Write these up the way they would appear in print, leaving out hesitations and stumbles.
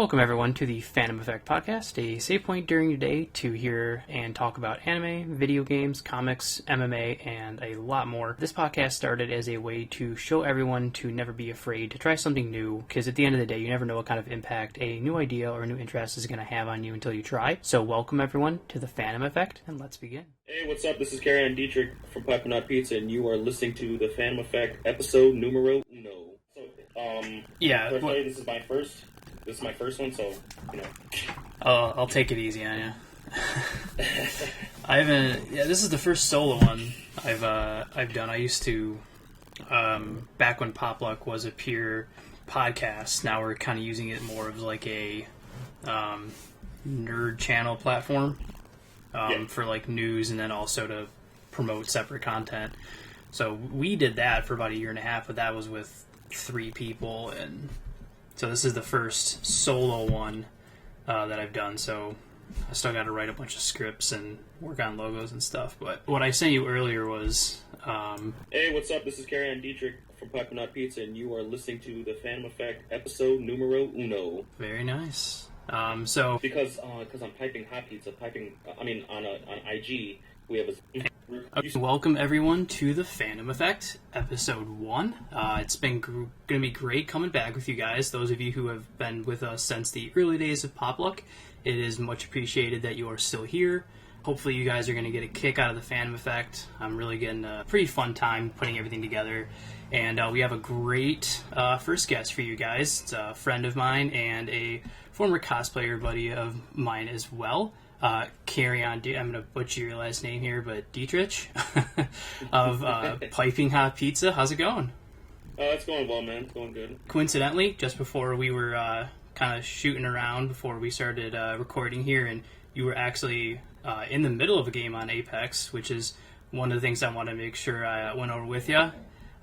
Welcome everyone to the Fandom Effect Podcast, a safe point during your day to hear and talk about anime, video games, comics, MMA, and a lot more. This podcast started as a way to show everyone to never be afraid to try something new, because at the end of the day, you never know what kind of impact a new idea or a new interest is going to have on you until you try. So welcome everyone to the Fandom Effect, and let's begin. Hey, what's up? This is Carrie and Dietrich from Pipping Hot Pizza, and you are listening to the Fandom Effect episode numero uno. So, This is my first one, so, you know. I'll take it easy on you. This is the first solo one I've done. I used to, back when Pop Luck was a pure podcast, now we're kind of using it more of like a nerd channel platform for like news and then also to promote separate content. So we did that for about a year and a half, but that was with 3 people, and so this is the first solo one that I've done, so I still got to write a bunch of scripts and work on logos and stuff. But what I sent you earlier was... Hey, what's up? This is Carrie and Dietrich from Pipping Hot Pizza, and you are listening to the Fandom Effect episode numero uno. Very nice. Because I'm piping hot pizza, on IG, we have a... Welcome everyone to the Fandom Effect, episode 1. It's been going to be great coming back with you guys. Those of you who have been with us since the early days of Pop Luck, it is much appreciated that you are still here. Hopefully you guys are going to get a kick out of the Fandom Effect. I'm really getting a pretty fun time putting everything together. And we have a great first guest for you guys. It's a friend of mine and a former cosplayer buddy of mine as well. Carry on, I'm going to butcher your last name here, but Dietrich of Pipping Hot Pizza. How's it going? It's going well, man. It's going good. Coincidentally, just before we were kind of shooting around before we started recording here, and you were actually in the middle of a game on Apex, which is one of the things I want to make sure I went over with you.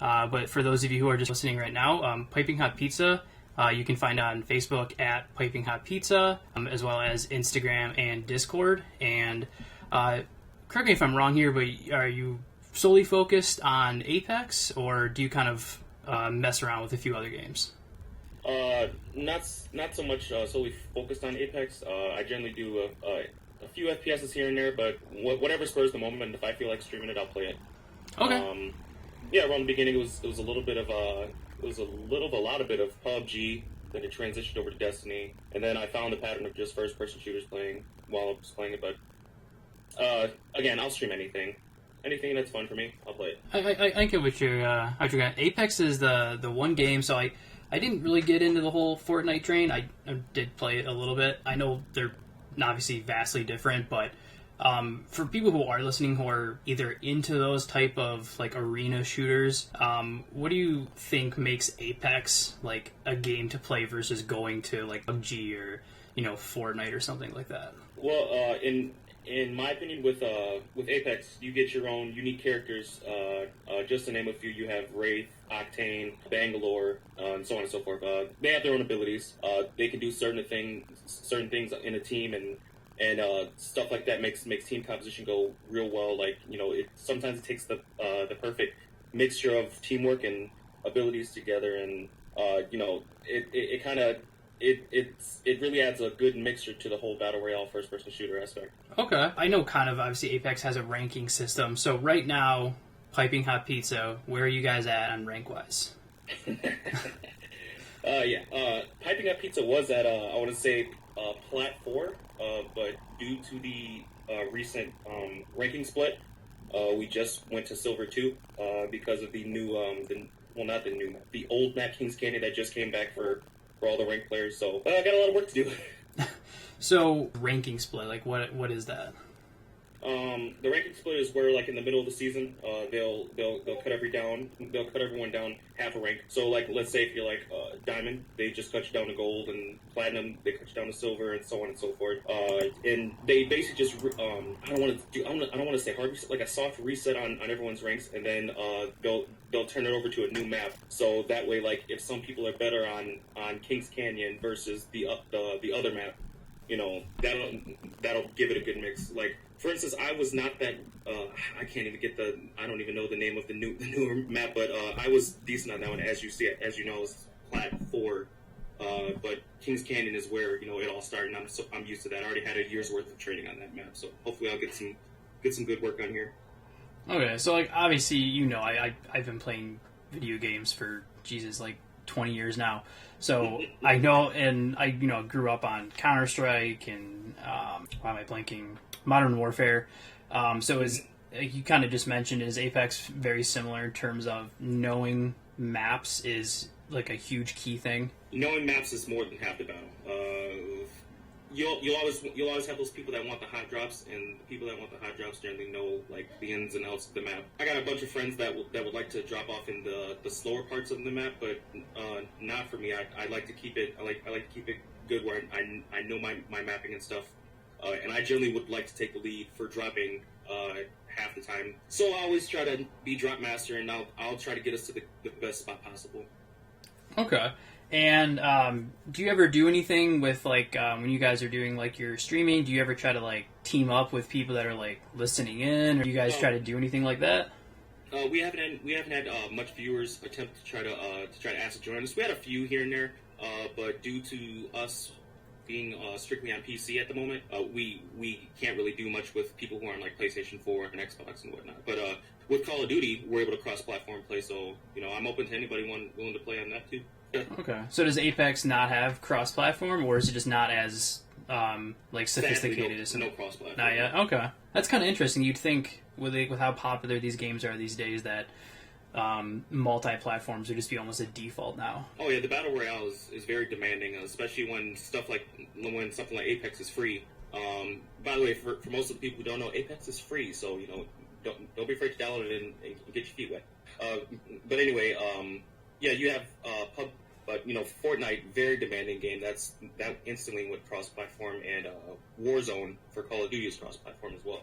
But for those of you who are just listening right now, Pipping Hot Pizza, you can find on Facebook at Pipping Hot Pizza, as well as Instagram and Discord. And correct me if I'm wrong here, but are you solely focused on Apex, or do you kind of mess around with a few other games? Not so much solely focused on Apex. I generally do a few FPSs here and there, but whatever spurs the moment. If I feel like streaming it, I'll play it. Okay. Around the beginning, it was a little bit of a lot of PUBG, then it transitioned over to Destiny, and then I found the pattern of just first-person shooters playing while I was playing it, but again, I'll stream anything that's fun for me, I'll play it. I get what you're going. Apex is the one game, so I didn't really get into the whole Fortnite train. I did play it a little bit. I know they're obviously vastly different, but for people who are listening who are either into those type of like arena shooters, what do you think makes Apex like a game to play versus going to like PUBG or Fortnite or something like that? Well, in my opinion, with Apex, you get your own unique characters. Just to name a few, you have Wraith, Octane, Bangalore, and so on and so forth. They have their own abilities. They can do certain things in a team, and stuff like that makes team composition go real well. Like, sometimes it takes the perfect mixture of teamwork and abilities together, and it really adds a good mixture to the whole battle royale first person shooter aspect. Okay, I know kind of obviously Apex has a ranking system. So right now, Pipping Hot Pizza, where are you guys at on rank wise? Pipping Hot Pizza was at I want to say Plat 4, but due to the recent ranking split, we just went to Silver 2 because of the new, the old map Kings Canyon that just came back for all the ranked players. So I got a lot of work to do. So ranking split, like what is that? The ranking split is where, like, in the middle of the season, they'll cut everyone down half a rank. So, like, let's say if you're like diamond, they just cut you down to gold, and platinum, they cut you down to silver, and so on and so forth. And they basically just I don't want to say hard reset, like a soft reset on everyone's ranks, and then they'll turn it over to a new map. So that way, like, if some people are better on Kings Canyon versus the other map, that'll give it a good mix. Like, for instance, I was not that. I can't even get I don't even know the name of the newer map, but I was decent on that one. As you know, it's Plat 4 But Kings Canyon is where it all started, and I'm used to that. I already had a year's worth of training on that map, so hopefully I'll get some good work on here. Okay, so like obviously I've been playing video games for like 20 years now, so I know, and I grew up on Counter-Strike and why am I blanking? Modern Warfare. So is like you kind of just mentioned, is Apex very similar in terms of knowing maps is like a huge key thing? Knowing maps is more than half the battle. You'll always have those people that want the hot drops, and the people that want the hot drops generally know like the ins and outs of the map. I got a bunch of friends that would like to drop off in the slower parts of the map, but not for me. I like to keep it. I like to keep it good where I know my mapping and stuff, and I generally would like to take the lead for dropping half the time. So I always try to be drop master, and I'll try to get us to the best spot possible. Okay. And do you ever do anything with like when you guys are doing like your streaming? Do you ever try to like team up with people that are like listening in, or do you guys try to do anything like that? We haven't had much viewers attempt to try to ask to join us. We had a few here and there, but due to us being strictly on PC at the moment, we can't really do much with people who are on like PlayStation 4 and Xbox and whatnot. But with Call of Duty, we're able to cross-platform play, so I'm open to anybody willing to play on that too. Okay. So does Apex not have cross-platform, or is it just not as like sophisticated as no cross-platform? Not yet. Okay, that's kind of interesting. You'd think with how popular these games are these days that multi-platforms would just be almost a default now. Oh yeah, the battle royale is very demanding, especially when something like Apex is free. By the way, for most of the people who don't know, Apex is free, so don't be afraid to download it and get your feet wet. But anyway, yeah, you have pub. But Fortnite, very demanding game. That instantly went cross-platform, and Warzone for Call of Duty is cross-platform as well.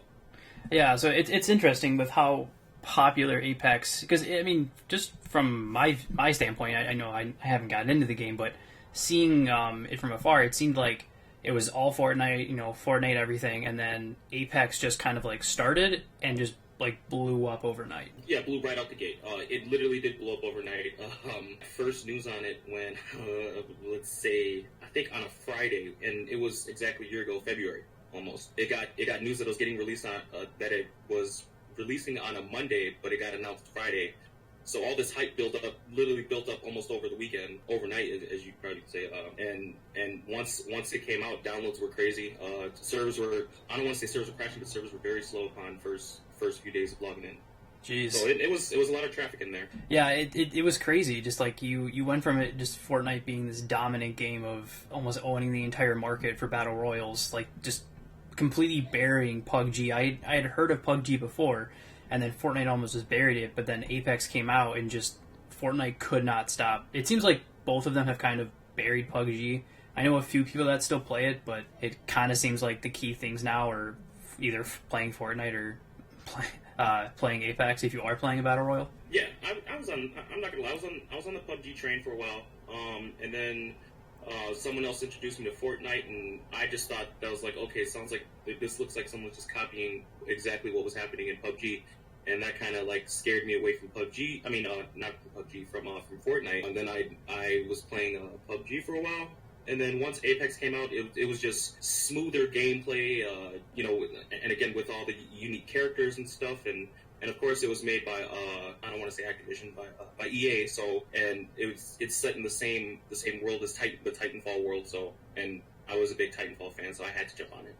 Yeah, so it's interesting with how popular Apex, because I mean, just from my standpoint, I know I haven't gotten into the game, but seeing it from afar, it seemed like it was all Fortnite, Fortnite everything, and then Apex just kind of like started and just like blew up overnight. Yeah, blew right out the gate. It literally did blow up overnight. First news on it when, let's say, I think on a Friday, and it was exactly a year ago, February, almost. It got news that it was getting released on, that it was releasing on a Monday, but it got announced Friday. So all this hype literally built up almost over the weekend, overnight, as you probably could say. And once it came out, downloads were crazy. Servers were, I don't want to say servers were crashing, but servers were very slow upon first few days of logging in. Jeez. So it was a lot of traffic in there. Yeah, it was crazy. Just like you went from it, just Fortnite being this dominant game of almost owning the entire market for battle royals, like just completely burying PUBG. I had heard of PUBG before, and then Fortnite almost just buried it, but then Apex came out and just Fortnite could not stop. It seems like both of them have kind of buried PUBG. I know a few people that still play it, but it kind of seems like the key things now are either playing Fortnite or playing Apex if you are playing a battle royal. Yeah, I was on. I'm not gonna lie. I was on the PUBG train for a while, and then someone else introduced me to Fortnite, and I just thought that was like, okay, sounds like this looks like someone's just copying exactly what was happening in PUBG, and that kind of like scared me away from PUBG. I mean, not from PUBG, from Fortnite. And then I was playing PUBG for a while. And then once Apex came out, it was just smoother gameplay, and again with all the unique characters and stuff, and of course it was made by I don't want to say Activision, by EA. So and it's set in the same world as the Titanfall world. So and I was a big Titanfall fan, so I had to jump on it.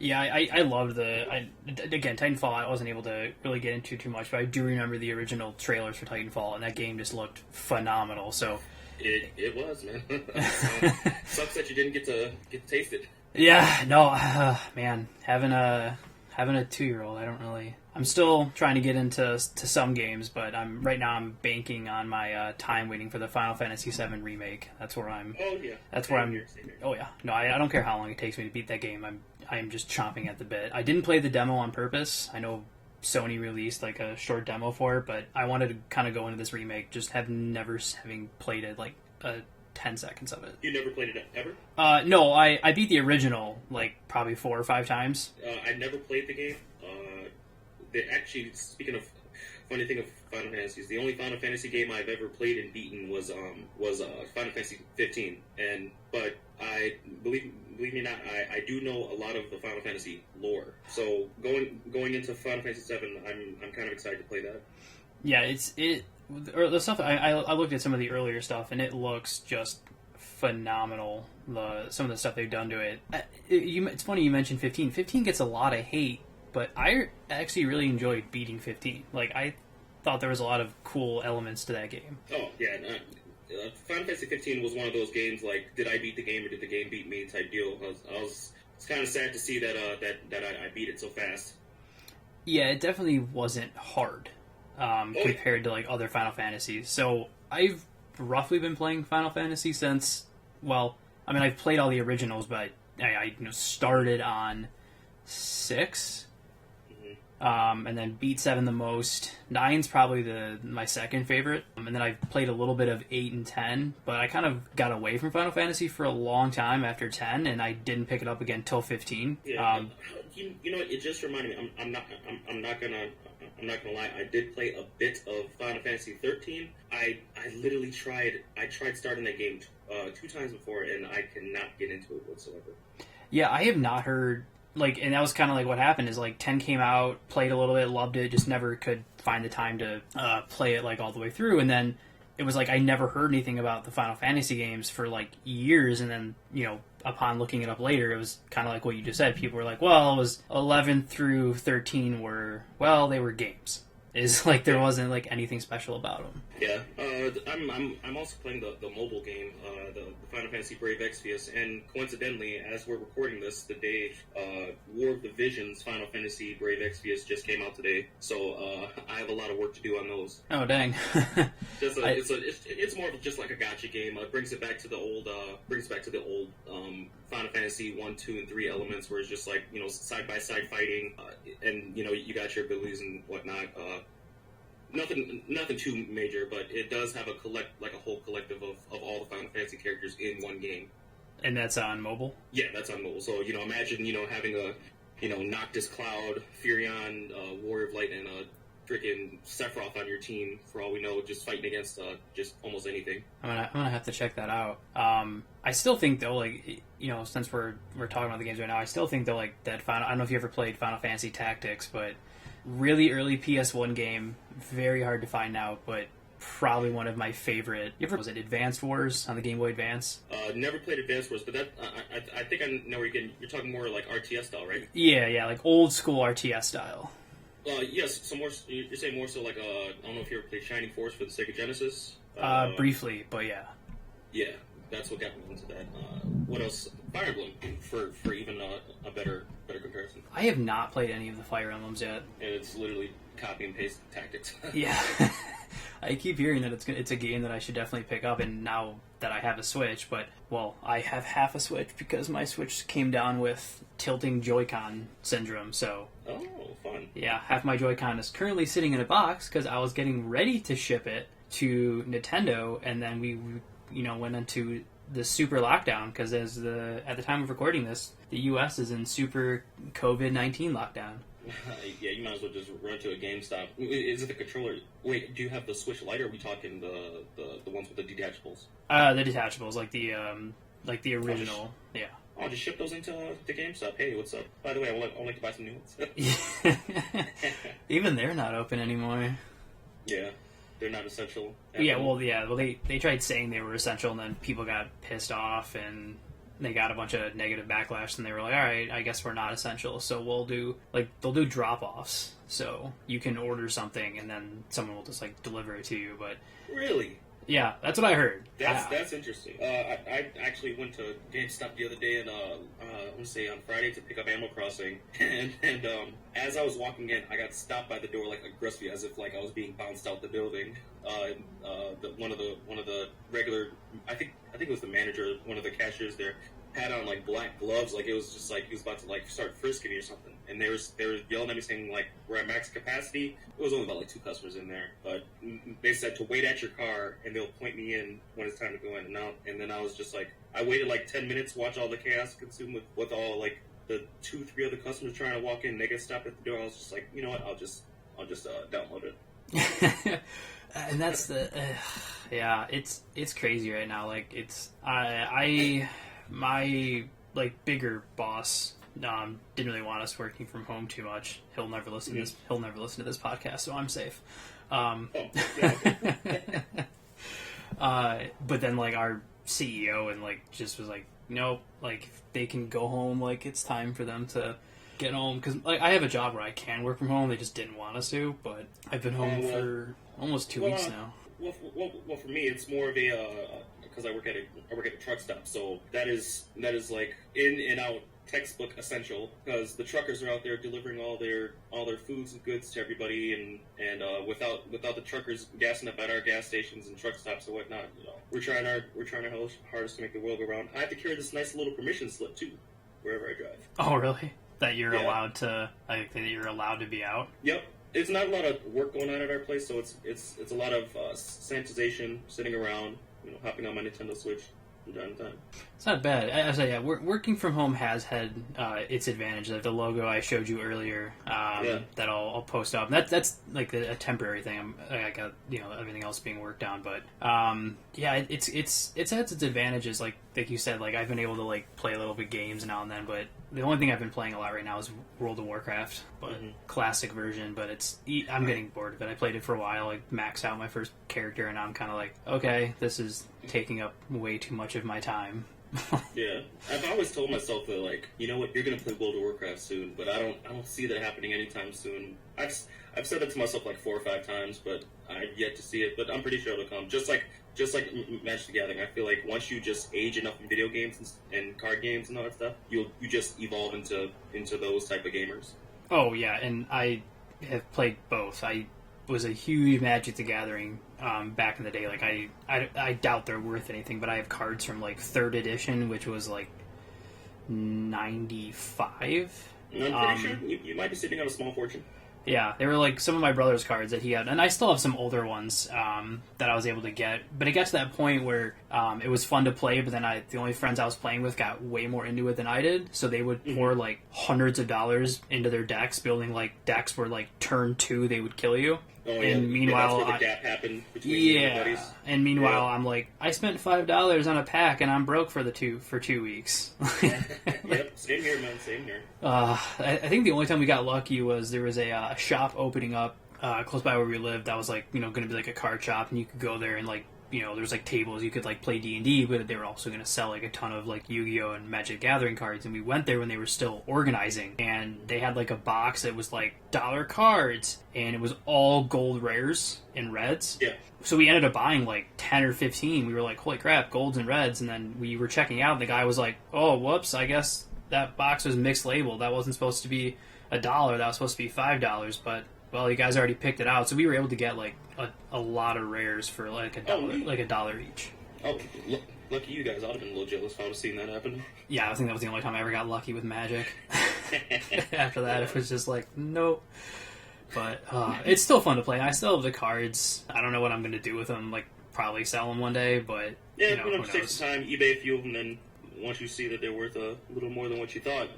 Yeah, I loved again, Titanfall I wasn't able to really get into too much, but I do remember the original trailers for Titanfall, and that game just looked phenomenal. So. It was, man. Sucks that you didn't get to taste it. Yeah, no, man. Having a 2-year-old, I'm still trying to get into some games, but right now I'm banking on my time waiting for the Final Fantasy VII remake. That's where I'm. Oh yeah. That's where I'm. Oh yeah. No, I don't care how long it takes me to beat that game. I'm just chomping at the bit. I didn't play the demo on purpose. I know Sony released like a short demo for it, but I wanted to kind of go into this remake just having played it like 10 seconds of it. You never played it ever? No, I beat the original like probably 4 or 5 times. I never played the game. They actually, speaking of funny thing of Final Fantasy is the only Final Fantasy game I've ever played and beaten was Final Fantasy 15. But I believe me or not, I do know a lot of the Final Fantasy lore. So going into Final Fantasy 7, I'm kind of excited to play that. Yeah, the stuff I looked at some of the earlier stuff and it looks just phenomenal. Some of the stuff they've done to it. It's funny you mentioned 15. 15 gets a lot of hate, but I actually really enjoyed beating 15. Like, I thought there was a lot of cool elements to that game. Oh yeah, Final Fantasy 15 was one of those games like, did I beat the game or did the game beat me type deal. It's kind of sad to see that I beat it so fast. Yeah, it definitely wasn't hard compared to like other Final Fantasies. So I've roughly been playing Final Fantasy since, well, I mean, I've played all the originals, but I started on 6, and then beat 7 the most. 9's probably my second favorite, and then I've played a little bit of 8 and 10, but I kind of got away from Final Fantasy for a long time after 10, and I didn't pick it up again till 15. Yeah, you know what? It just reminded me. I'm not gonna lie. I did play a bit of Final Fantasy 13. I literally tried starting that game 2 times before, and I cannot get into it whatsoever. Yeah, I have not heard, like, and that was kind of like what happened is, like, 10 came out, played a little bit, loved it, just never could find the time to play it, like, all the way through, and then it was like I never heard anything about the Final Fantasy games for, like, years, and then, upon looking it up later, it was kind of like what you just said. People were like, well, it was 11 through 13 they were games. Is like there wasn't like anything special about them. Yeah, I'm also playing the mobile game, the Final Fantasy Brave Exvius, and coincidentally, as we're recording this, the day War of the Visions Final Fantasy Brave Exvius just came out today, so I have a lot of work to do on those. Oh dang! It's more of just like a gacha game. It brings it back to the old Final Fantasy 1, 2, and 3 elements, where it's just like side by side fighting, and you got your abilities and whatnot. Nothing too major, but it does have a whole collective of all the Final Fantasy characters in one game. And that's on mobile? Yeah, that's on mobile. So, imagine, having a, Noctis Cloud, Furion, Warrior of Light, and freaking Sephiroth on your team, for all we know, just fighting against just almost anything. I'm gonna have to check that out. I still think, though, like, since we're talking about the games right now, I still think, though, like, that I don't know if you ever played Final Fantasy Tactics, but really early PS1 game, very hard to find out, but probably one of my favorite. Was it Advanced Wars on the Game Boy Advance? Never played Advanced Wars, but that I think I know where you're talking more like RTS style, right? Yeah, like old school RTS style. Yes, so more. You're saying more so like I don't know if you ever played Shining Force for the Sega Genesis. Briefly, but yeah. Yeah, that's what got me into that. What else? Fire Emblem for even a better comparison. I have not played any of the Fire Emblems yet. And it's literally copy and paste tactics. Yeah. I keep hearing that it's a game that I should definitely pick up, and now that I have a Switch, but, well, I have half a Switch because my Switch came down with tilting Joy-Con syndrome, so... Oh, fun. Yeah, half my Joy-Con is currently sitting in a box because I was getting ready to ship it to Nintendo, and then we went into the super lockdown, because at the time of recording this, the U.S. is in super COVID-19 lockdown. Yeah, you might as well just run to a GameStop. Is it the controller? Wait, do you have the Switch Lite, or are we talking the ones with the detachables? The detachables, like the original. Yeah. I'll just ship those into the GameStop. Hey, what's up? By the way, I'd like to buy some new ones. Even they're not open anymore. Yeah. They're not essential. Well, they tried saying they were essential, and then people got pissed off, and they got a bunch of negative backlash, and they were like, all right, I guess we're not essential, so they'll do drop-offs, so you can order something, and then someone will just, deliver it to you, but... Really? Yeah, that's what I heard. That's interesting. I actually went to GameStop the other day, and I want to say on Friday, to pick up Animal Crossing, and as I was walking in, I got stopped by the door aggressively, as if I was being bounced out the building. One of the regular, I think it was the manager, one of the cashiers there, had on black gloves, it was just he was about to start frisking me or something, and they were yelling at me saying we're at max capacity. It was only about 2 customers in there, but they said to wait at your car and they'll point me in when it's time to go in and out. And then I was just I waited 10 minutes, watch all the chaos consume with all the 2-3 other customers trying to walk in. They get stopped at the door. I was just you know what, I'll just download it. And that's the yeah, it's crazy right now. Like my like bigger boss didn't really want us working from home too much. He'll never listen to this. He'll never listen to this podcast, so I'm safe. But then like our CEO and like just was like, nope, like they can go home. Like it's time for them to get home, because like I have a job where I can work from home. They just didn't want us to, but I've been home for almost 2 weeks now. Well, for me, it's more of a because I work at a truck stop, so that is like in and out textbook essential, because the truckers are out there delivering all their foods and goods to everybody, and without the truckers gassing up at our gas stations and truck stops and whatnot, we're trying our hardest to make the world go round. I have to carry this nice little permission slip too, wherever I drive. Oh, really? That you're allowed to? I think that you're allowed to be out. Yep. It's not a lot of work going on at our place, so it's a lot of sanitization, sitting around, hopping on my Nintendo Switch from time to time. It's not bad. I say, yeah, working from home has had its advantage. Like the logo I showed you earlier, that I'll post up. That's like a temporary thing. I got everything else being worked on, but yeah, it's had its advantages. Like you said, like I've been able to like play a little bit games now and then, but the only thing I've been playing a lot right now is World of Warcraft, but classic version. But I'm getting bored of it. I played it for a while, like maxed out my first character, and I'm kind of like, okay, this is taking up way too much of my time. Yeah, I've always told myself that, like, you know what, you're gonna play World of Warcraft soon, but I don't see that happening anytime soon. I've said that to myself like 4 or 5 times, but I've yet to see it. But I'm pretty sure it'll come. Just like Magic the Gathering, I feel like once you just age enough in video games and card games and all that stuff, you just evolve into those type of gamers. Oh yeah, and I have played both. I was a huge Magic the Gathering back in the day. Like I doubt they're worth anything, but I have cards from like 3rd edition, which was like 95. I'm pretty sure you might be sitting on a small fortune. Yeah, they were like some of my brother's cards that he had, and I still have some older ones that I was able to get. But it got to that point where it was fun to play, but then the only friends I was playing with got way more into it than I did, so they would pour like hundreds of dollars into their decks, building like decks where like turn 2 they would kill you. Oh, yeah. And meanwhile, that's where the gap happened between you and your buddies. And meanwhile, I'm like, I spent $5 on a pack, and I'm broke for 2 weeks. Yep, same here, man. Same here. I think the only time we got lucky was there was a shop opening up close by where we lived. That was like going to be like a card shop, and you could go there and like there's like tables you could like play D&D, but they were also going to sell like a ton of like Yu-Gi-Oh and Magic the Gathering cards. And we went there when they were still organizing, and they had like a box that was like dollar cards, and it was all gold rares and reds. Yeah. So we ended up buying like 10 or 15. We were like, holy crap, golds and reds. And then we were checking out, and the guy was like, oh, whoops, I guess that box was mixed labeled. That wasn't supposed to be $1. That was supposed to be $5. But well, you guys already picked it out, so we were able to get like a lot of rares for like $1 each. Oh, lucky you guys! I'd have been a little jealous if I would have seen that happen. Yeah, I think that was the only time I ever got lucky with Magic. After that, it was just like nope. But it's still fun to play. I still have the cards. I don't know what I'm going to do with them. Like probably sell them one day, but yeah, who take some time, eBay a few of them, then once you see that they're worth a little more than what you thought,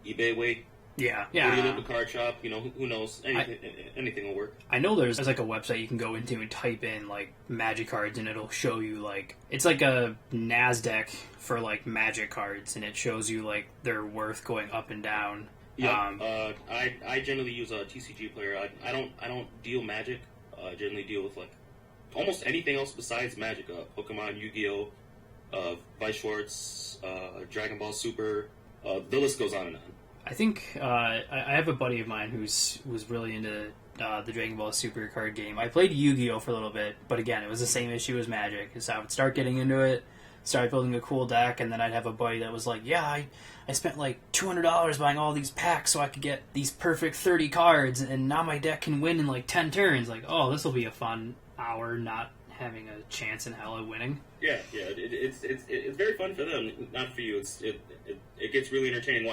eBay wait. Yeah. Or you look at a card shop, who knows? Anything will work. I know there's like a website you can go into and type in like Magic cards, and it'll show you like it's like a NASDAQ for like Magic cards, and it shows you like their worth going up and down. Yeah. I generally use a TCG player. I don't deal Magic. I generally deal with like almost anything else besides Magic. Pokemon, Yu-Gi-Oh, Vice Schwartz, Dragon Ball Super. The list goes on and on. I think I have a buddy of mine who was really into the Dragon Ball Super card game. I played Yu-Gi-Oh for a little bit, but again, it was the same issue as Magic. So I would start getting into it, start building a cool deck, and then I'd have a buddy that was like, yeah, I spent like $200 buying all these packs so I could get these perfect 30 cards, and now my deck can win in like 10 turns. Like, oh, this will be a fun hour not having a chance in hell of winning. Yeah, it's very fun for them, not for you. It gets really entertaining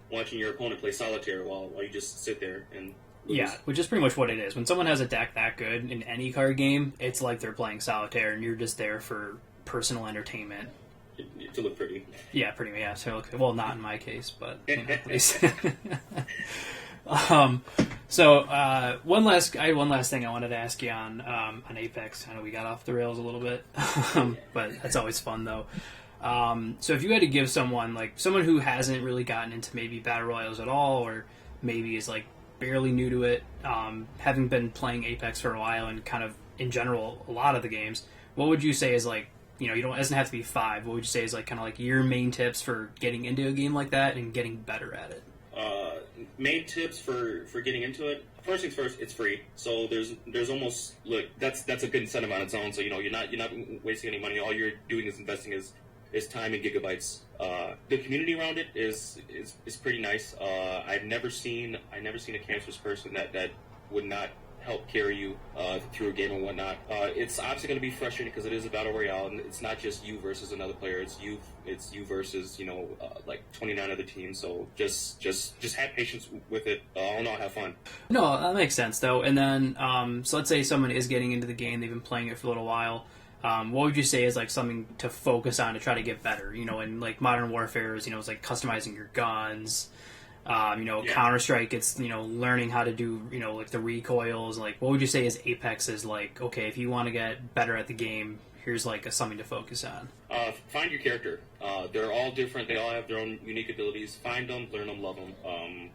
watching your opponent play solitaire while you just sit there and lose. Yeah, which is pretty much what it is. When someone has a deck that good in any card game, it's like they're playing solitaire, and you're just there for personal entertainment. To look pretty. Yeah, pretty much. Yeah, well, not in my case, but at least. So I had one last thing I wanted to ask you on Apex. I know we got off the rails a little bit, but that's always fun though. So if you had to give someone who hasn't really gotten into maybe battle royales at all, or maybe is like barely new to it, having been playing Apex for a while and kind of in general a lot of the games, what would you say is like, you know, it doesn't have to be 5. What would you say is like kind of like your main tips for getting into a game like that and getting better at it? Main tips for getting into it. First things first, it's free. So there's almost that's a good incentive on its own. So you're not wasting any money. All you're doing is investing is time and gigabytes. The community around it is pretty nice. I've never seen a cancerous person that would not help carry you through a game and whatnot. It's obviously going to be frustrating because it is a battle royale, and it's not just you versus another player. It's you versus like 29 other teams. So just have patience with it. All in all, have fun. No, that makes sense though. And then so let's say someone is getting into the game, they've been playing it for a little while. What would you say is like something to focus on to try to get better? You know, in like Modern Warfare, it's like customizing your guns. Counter-Strike, it's, learning how to do, like the recoils. Like, what would you say is Apex is like, okay, if you want to get better at the game, here's like something to focus on? Find your character. They're all different. They all have their own unique abilities. Find them, learn them, love them.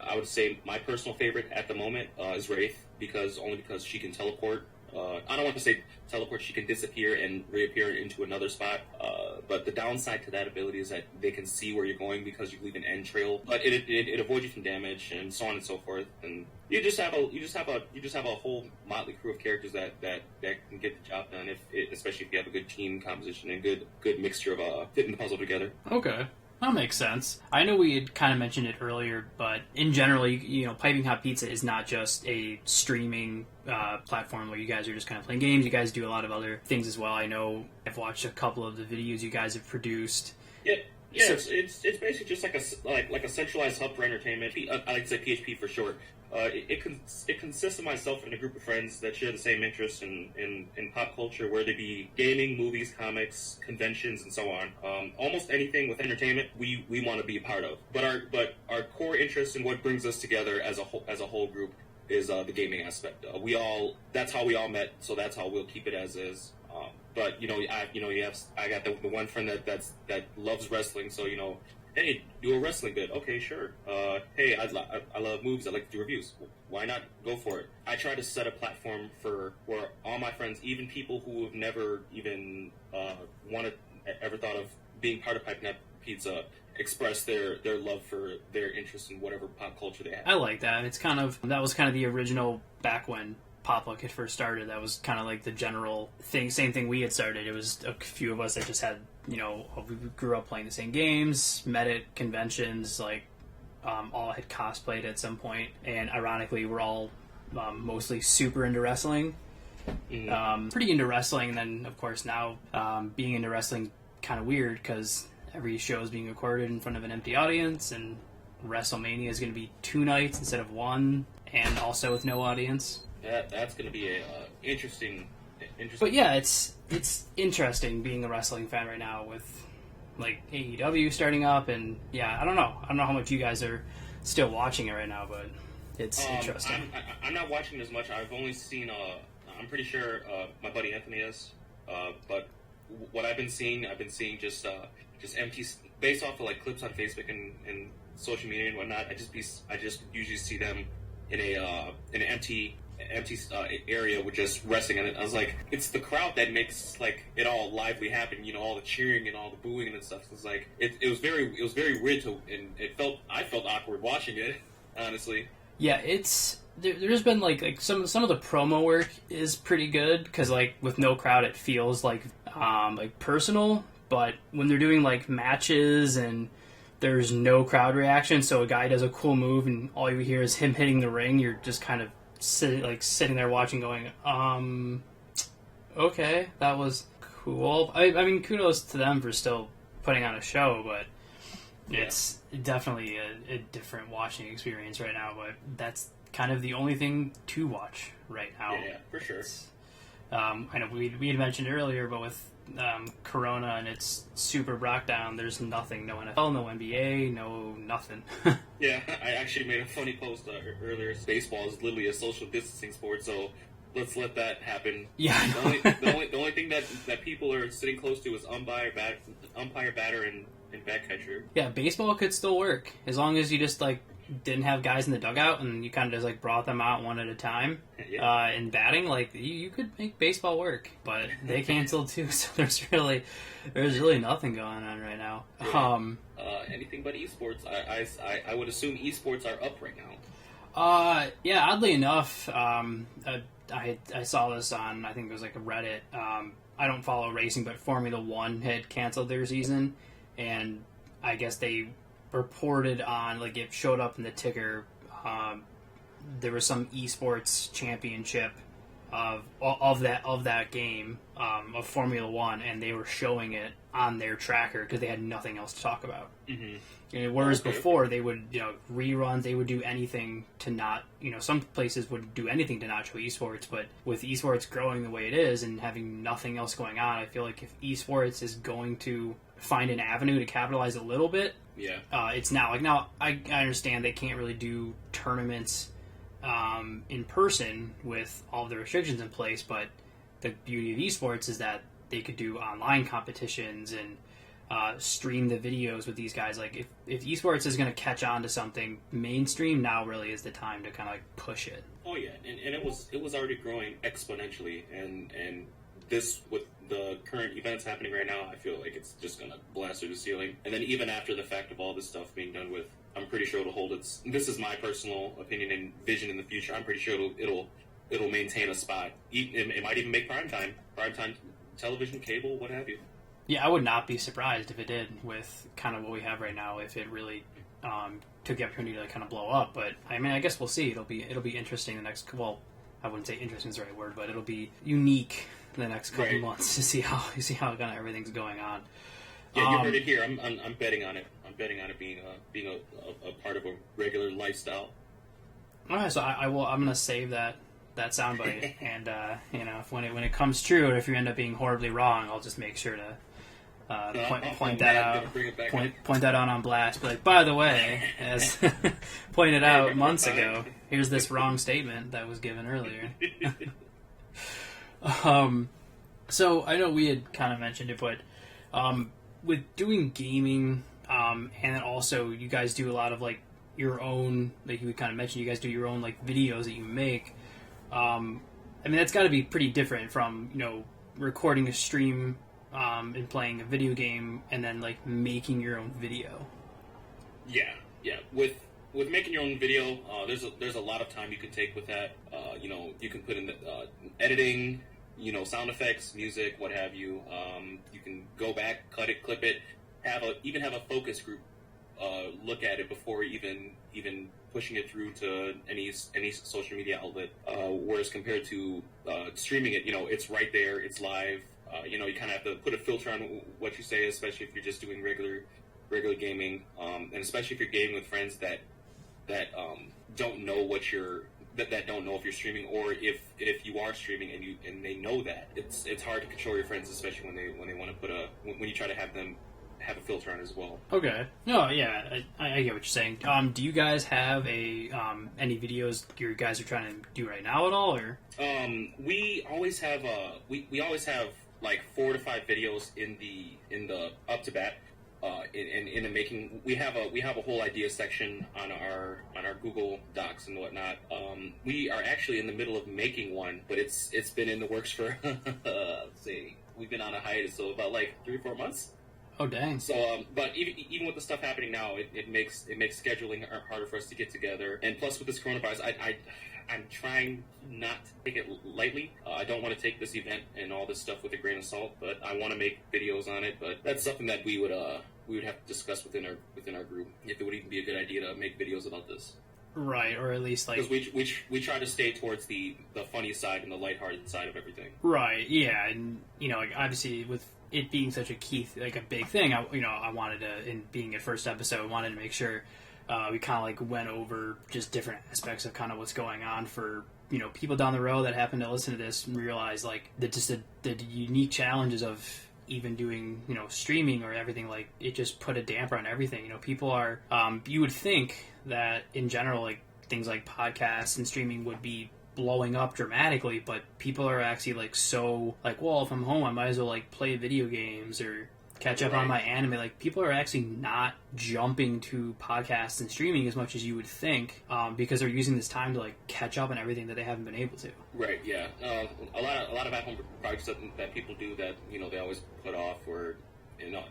I would say my personal favorite at the moment is Wraith, because she can teleport. I don't want to say teleport, she can disappear and reappear into another spot. But the downside to that ability is that they can see where you're going because you leave an end trail. But it avoids you from damage and so on and so forth. And you just have a whole motley crew of characters that can get the job done, especially if you have a good team composition and good mixture of fitting the puzzle together. Okay. That makes sense. I know we had kind of mentioned it earlier, but in general, Piping Hot Pizza is not just a streaming platform where you guys are just kind of playing games. You guys do a lot of other things as well. I know I've watched a couple of the videos you guys have produced. Yeah. So, it's basically just like a centralized hub for entertainment. I like to say PHP for short. It consists of myself and a group of friends that share the same interests in pop culture, whether it be gaming, movies, comics, conventions, and so on. Almost anything with entertainment, we want to be a part of. But our core interest in what brings us together as a whole group is the gaming aspect. That's how we all met, so that's how we'll keep it as is. But I got the one friend that loves wrestling, so hey, do a wrestling bit. Okay, sure. Hey, I love movies. I like to do reviews. Why not go for it? I try to set a platform where all my friends, even people who have never even ever thought of being part of Piping Hot Pizza, express their love for their interest in whatever pop culture they have. I like that. That was kind of the original back when Popluck had first started. That was kind of like the general thing. Same thing we had started. It was a few of us that just had, we grew up playing the same games, met at conventions, all had cosplayed at some point, and ironically, we're all mostly super into wrestling. Pretty into wrestling, and then, of course, now being into wrestling kind of weird because every show is being recorded in front of an empty audience, and WrestleMania is going to be 2 nights instead of 1, and also with no audience. That's going to be a interesting. But yeah, it's interesting being a wrestling fan right now with like AEW starting up, and yeah, I don't know how much you guys are still watching it right now, but it's interesting. I'm not watching as much. I've only seen. I'm pretty sure my buddy Anthony is. But what I've been seeing just empty based off of like clips on Facebook and social media and whatnot. I just usually see them in an empty area with just wrestling, and I was like, it's the crowd that makes like it all lively happen. All the cheering and all the booing and stuff. It's like it was very weird and I felt awkward watching it, honestly. Yeah, there's been like some of the promo work is pretty good because like with no crowd it feels like personal, but when they're doing like matches and there's no crowd reaction, so a guy does a cool move and all you hear is him hitting the ring, you're just kind of sitting there watching going, okay, that was cool. I mean, kudos to them for still putting on a show, but it's definitely a different watching experience right now, but that's kind of the only thing to watch right now. Yeah, for sure. I know we had mentioned earlier, but with Corona and it's super brought down, there's nothing, no NFL, no NBA, no nothing. Yeah, I actually made a funny post earlier. Baseball is literally a social distancing sport, so let's let that happen. Yeah, the only thing that people are sitting close to is umpire, batter, and bat catcher. Yeah, baseball could still work as long as you just like didn't have guys in the dugout and you kind of just like brought them out one at a time. Yeah. In batting, like you could make baseball work, but they canceled too, so there's really nothing going on right now. Yeah. Anything but esports. I would assume esports are up right now. Yeah, oddly enough, I saw this on, I think it was like a Reddit. I don't follow racing, but Formula One had canceled their season, and I guess they reported on, like, it showed up in the ticker. There was some esports championship of that game of Formula One, and they were showing it on their tracker because they had nothing else to talk about. Mm-hmm. And whereas before they would, reruns, they would do anything to not, some places would do anything to not show esports, but with esports growing the way it is and having nothing else going on, I feel like if esports is going to find an avenue to capitalize a little bit, it's now. Like, now, I understand they can't really do tournaments in person with all the restrictions in place, but the beauty of esports is that they could do online competitions and stream the videos with these guys. Like, if esports is going to catch on to something mainstream, now really is the time to kind of like push it. Oh yeah, and it was already growing exponentially, and this, with the current events happening right now, I feel like it's just going to blast through the ceiling. And then even after the fact of all this stuff being done with, I'm pretty sure it'll hold its. This is my personal opinion and vision in the future. I'm pretty sure it'll maintain a spot. It might even make primetime television, cable, what have you. Yeah, I would not be surprised if it did with kind of what we have right now. If it really took the opportunity to kind of blow up, but I mean, I guess we'll see. It'll be interesting the next. Well, I wouldn't say interesting is the right word, but it'll be unique the next couple months to see how kind of everything's going on. Yeah, you heard it here. I'm betting on it. I'm betting on it being a part of a regular lifestyle. All right, so I'm gonna save that soundbite, and when it comes true, or if you end up being horribly wrong, I'll just make sure to point that out. Point that out on blast. Be like, by the way, as pointed out months ago, here's this wrong statement that was given earlier. So I know we had kind of mentioned it, but with doing gaming, and then also you guys do a lot of like your own, like you kind of mentioned, you guys do your own like videos that you make. I mean, that's got to be pretty different from recording a stream and playing a video game, and then like making your own video. Yeah. With making your own video, there's a lot of time you can take with that. You can put in the editing, sound effects, music, what have you. You can go back, cut it, clip it, even have a focus group look at it before even pushing it through to any social media outlet. Whereas compared to streaming it, it's right there, it's live. You kind of have to put a filter on what you say, especially if you're just doing regular gaming, and especially if you're gaming with friends that don't know that don't know if you're streaming, or if you are streaming and they know that. It's hard to control your friends, especially when they want to when you try to have them have a filter on as well. Okay. No, yeah, I get what you're saying. Do you guys have any videos you guys are trying to do right now at all, or? We always have we always have like 4 to 5 videos in the up to bat. In the making, we have a whole idea section on our Google Docs and whatnot. We are actually in the middle of making one, but it's been in the works for let's see, we've been on a hiatus, so about like 3 or 4 months. Oh dang! So, but even with the stuff happening now, it makes scheduling harder for us to get together. And plus, with this coronavirus, I'm trying not to take it lightly. I don't want to take this event and all this stuff with a grain of salt, but I want to make videos on it. But that's something that we would have to discuss within our group, if it would even be a good idea to make videos about this. Right, or at least like, because we try to stay towards the funny side and the lighthearted side of everything. Right. Yeah, and like obviously with it being such a a big thing, I wanted to, in being a first episode, wanted to make sure we kind of like went over just different aspects of kind of what's going on for people down the road that happen to listen to this and realize like the unique challenges of even doing, streaming or everything, like, it just put a damper on everything. People are, you would think that in general, like, things like podcasts and streaming would be blowing up dramatically, but people are actually, like, so, like, well, if I'm home, I might as well, like, play video games or catch up on my anime. Like, people are actually not jumping to podcasts and streaming as much as you would think, because they're using this time to, like, catch up on everything that they haven't been able to. Right. Yeah. A lot of at-home projects that people do that they always put off, or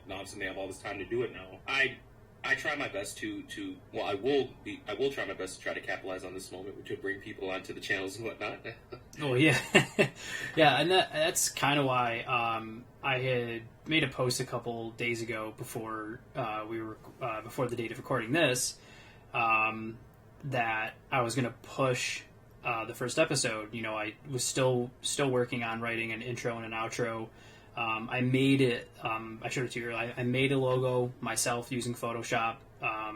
obviously they have all this time to do it now. I try my best to I will try my best to try to capitalize on this moment to bring people onto the channels and whatnot. Oh yeah, yeah, and that's kind of why I had made a post a couple days ago before before the date of recording this, that I was going to push the first episode. I was still working on writing an intro and an outro. I made it. I showed it to you earlier. I made a logo myself using Photoshop,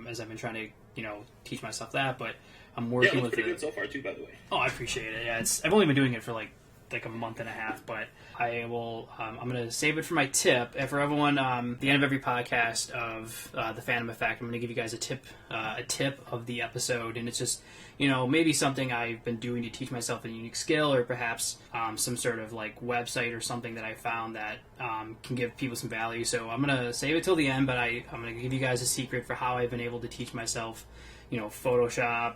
as I've been trying to teach myself that. But I'm working with it. Pretty good so far too, by the way. Oh, I appreciate it. Yeah, I've only been doing it for like a month and a half, but I will. I'm going to save it for my tip. And for everyone, at the end of every podcast of the Fandom Effect, I'm going to give you guys a tip of the episode, and it's just maybe something I've been doing to teach myself a unique skill, or perhaps some sort of like website or something that I found that can give people some value. So I'm going to save it till the end, but I'm going to give you guys a secret for how I've been able to teach myself, Photoshop,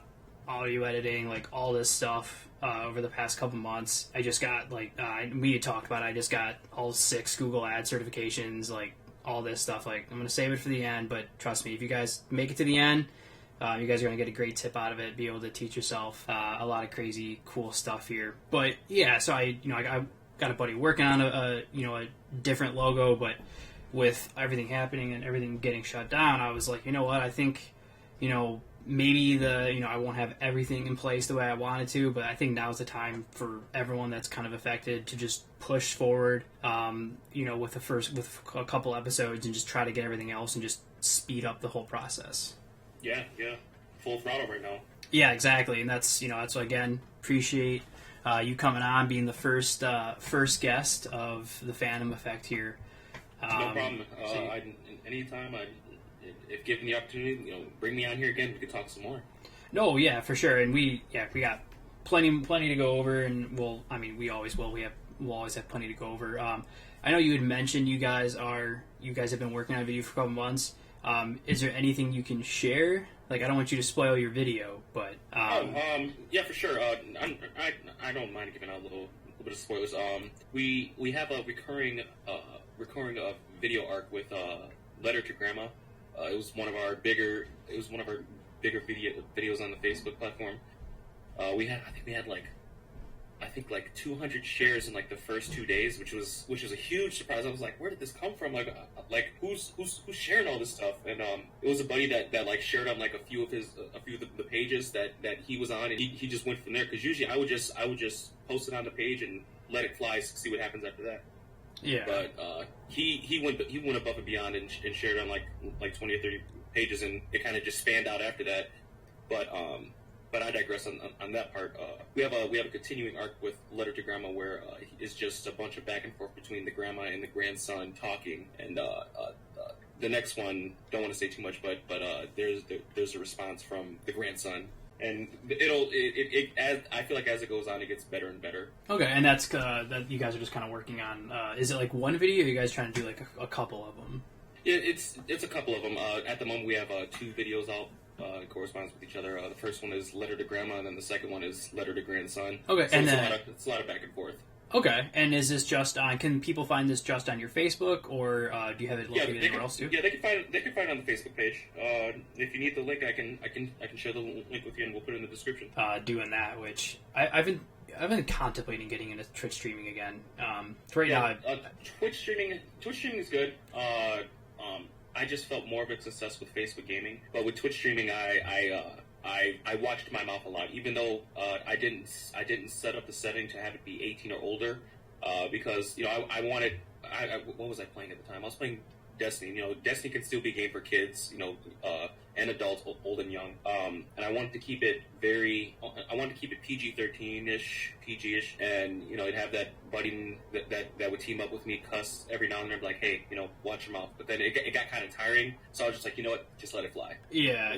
audio editing, like all this stuff over the past couple months. I just got we had talked about it, I just got all 6 Google Ad certifications, like all this stuff. Like, I'm going to save it for the end, but trust me, if you guys make it to the end, you guys are going to get a great tip out of it, be able to teach yourself a lot of crazy, cool stuff here. But yeah, so I got a buddy working on a different logo, but with everything happening and everything getting shut down, I was like, you know what, I think, maybe I won't have everything in place the way I wanted to, but I think now's the time for everyone that's kind of affected to just push forward, with a couple episodes and just try to get everything else and just speed up the whole process. Yeah, full throttle right now. Yeah, exactly, and that's again, appreciate you coming on, being the first guest of the Fandom Effect here. No problem. Anytime if given the opportunity, bring me on here again. We could talk some more. No, yeah, for sure, and we got plenty to go over, and we always will. We'll always have plenty to go over. I know you had mentioned you guys have been working on a video for a couple months. Is there anything you can share? Like, I don't want you to spoil your video, but yeah, for sure. I don't mind giving out a little bit of spoilers. We have a recurring video arc with Letter to Grandma. It was one of our bigger videos on the Facebook platform. I think we had like 200 shares in like the first 2 days, which was a huge surprise. I was like, where did this come from? Like who's sharing all this stuff? And it was a buddy that like shared on like a few of the pages that he was on, and he just went from there. Because usually I would just post it on the page and let it fly, see what happens after that. Yeah. But he went above and beyond and shared on like 20 or 30 pages, and it kind of just spanned out after that. But I digress on that part. We have a continuing arc with Letter to Grandma where it's just a bunch of back and forth between the grandma and the grandson talking. And the next one, don't want to say too much, but there's a response from the grandson. And I feel like as it goes on, it gets better and better. Okay, and that's that you guys are just kind of working on. Is it like one video, or are you guys trying to do like a couple of them? Yeah, it's a couple of them. At the moment, we have 2 videos out. Corresponds with each other. The first one is Letter to Grandma, and then the second one is Letter to Grandson. Okay, so and it's a lot of back and forth. Okay, and is this just on? Can people find this just on your Facebook, or do you have it located anywhere else too? Yeah, they can find it on the Facebook page. If you need the link, I can share the link with you, and we'll put it in the description. Doing that, which I've been contemplating getting into Twitch streaming again. Now, Twitch streaming is good. I just felt more of a success with Facebook gaming, but with Twitch streaming, I watched my mouth a lot. Even though I didn't set up the setting to have it be 18 or older, because I wanted. What was I playing at the time? I was playing Destiny. You know, Destiny can still be a game for kids, you know, and adults, old and young. And I wanted to keep it PG-13-ish, PG-ish, and, you know, it'd have that buddy that would team up with me, cuss every now and then, like, hey, you know, watch your mouth. But then it got kind of tiring, so I was just like, you know what, just let it fly. Yeah.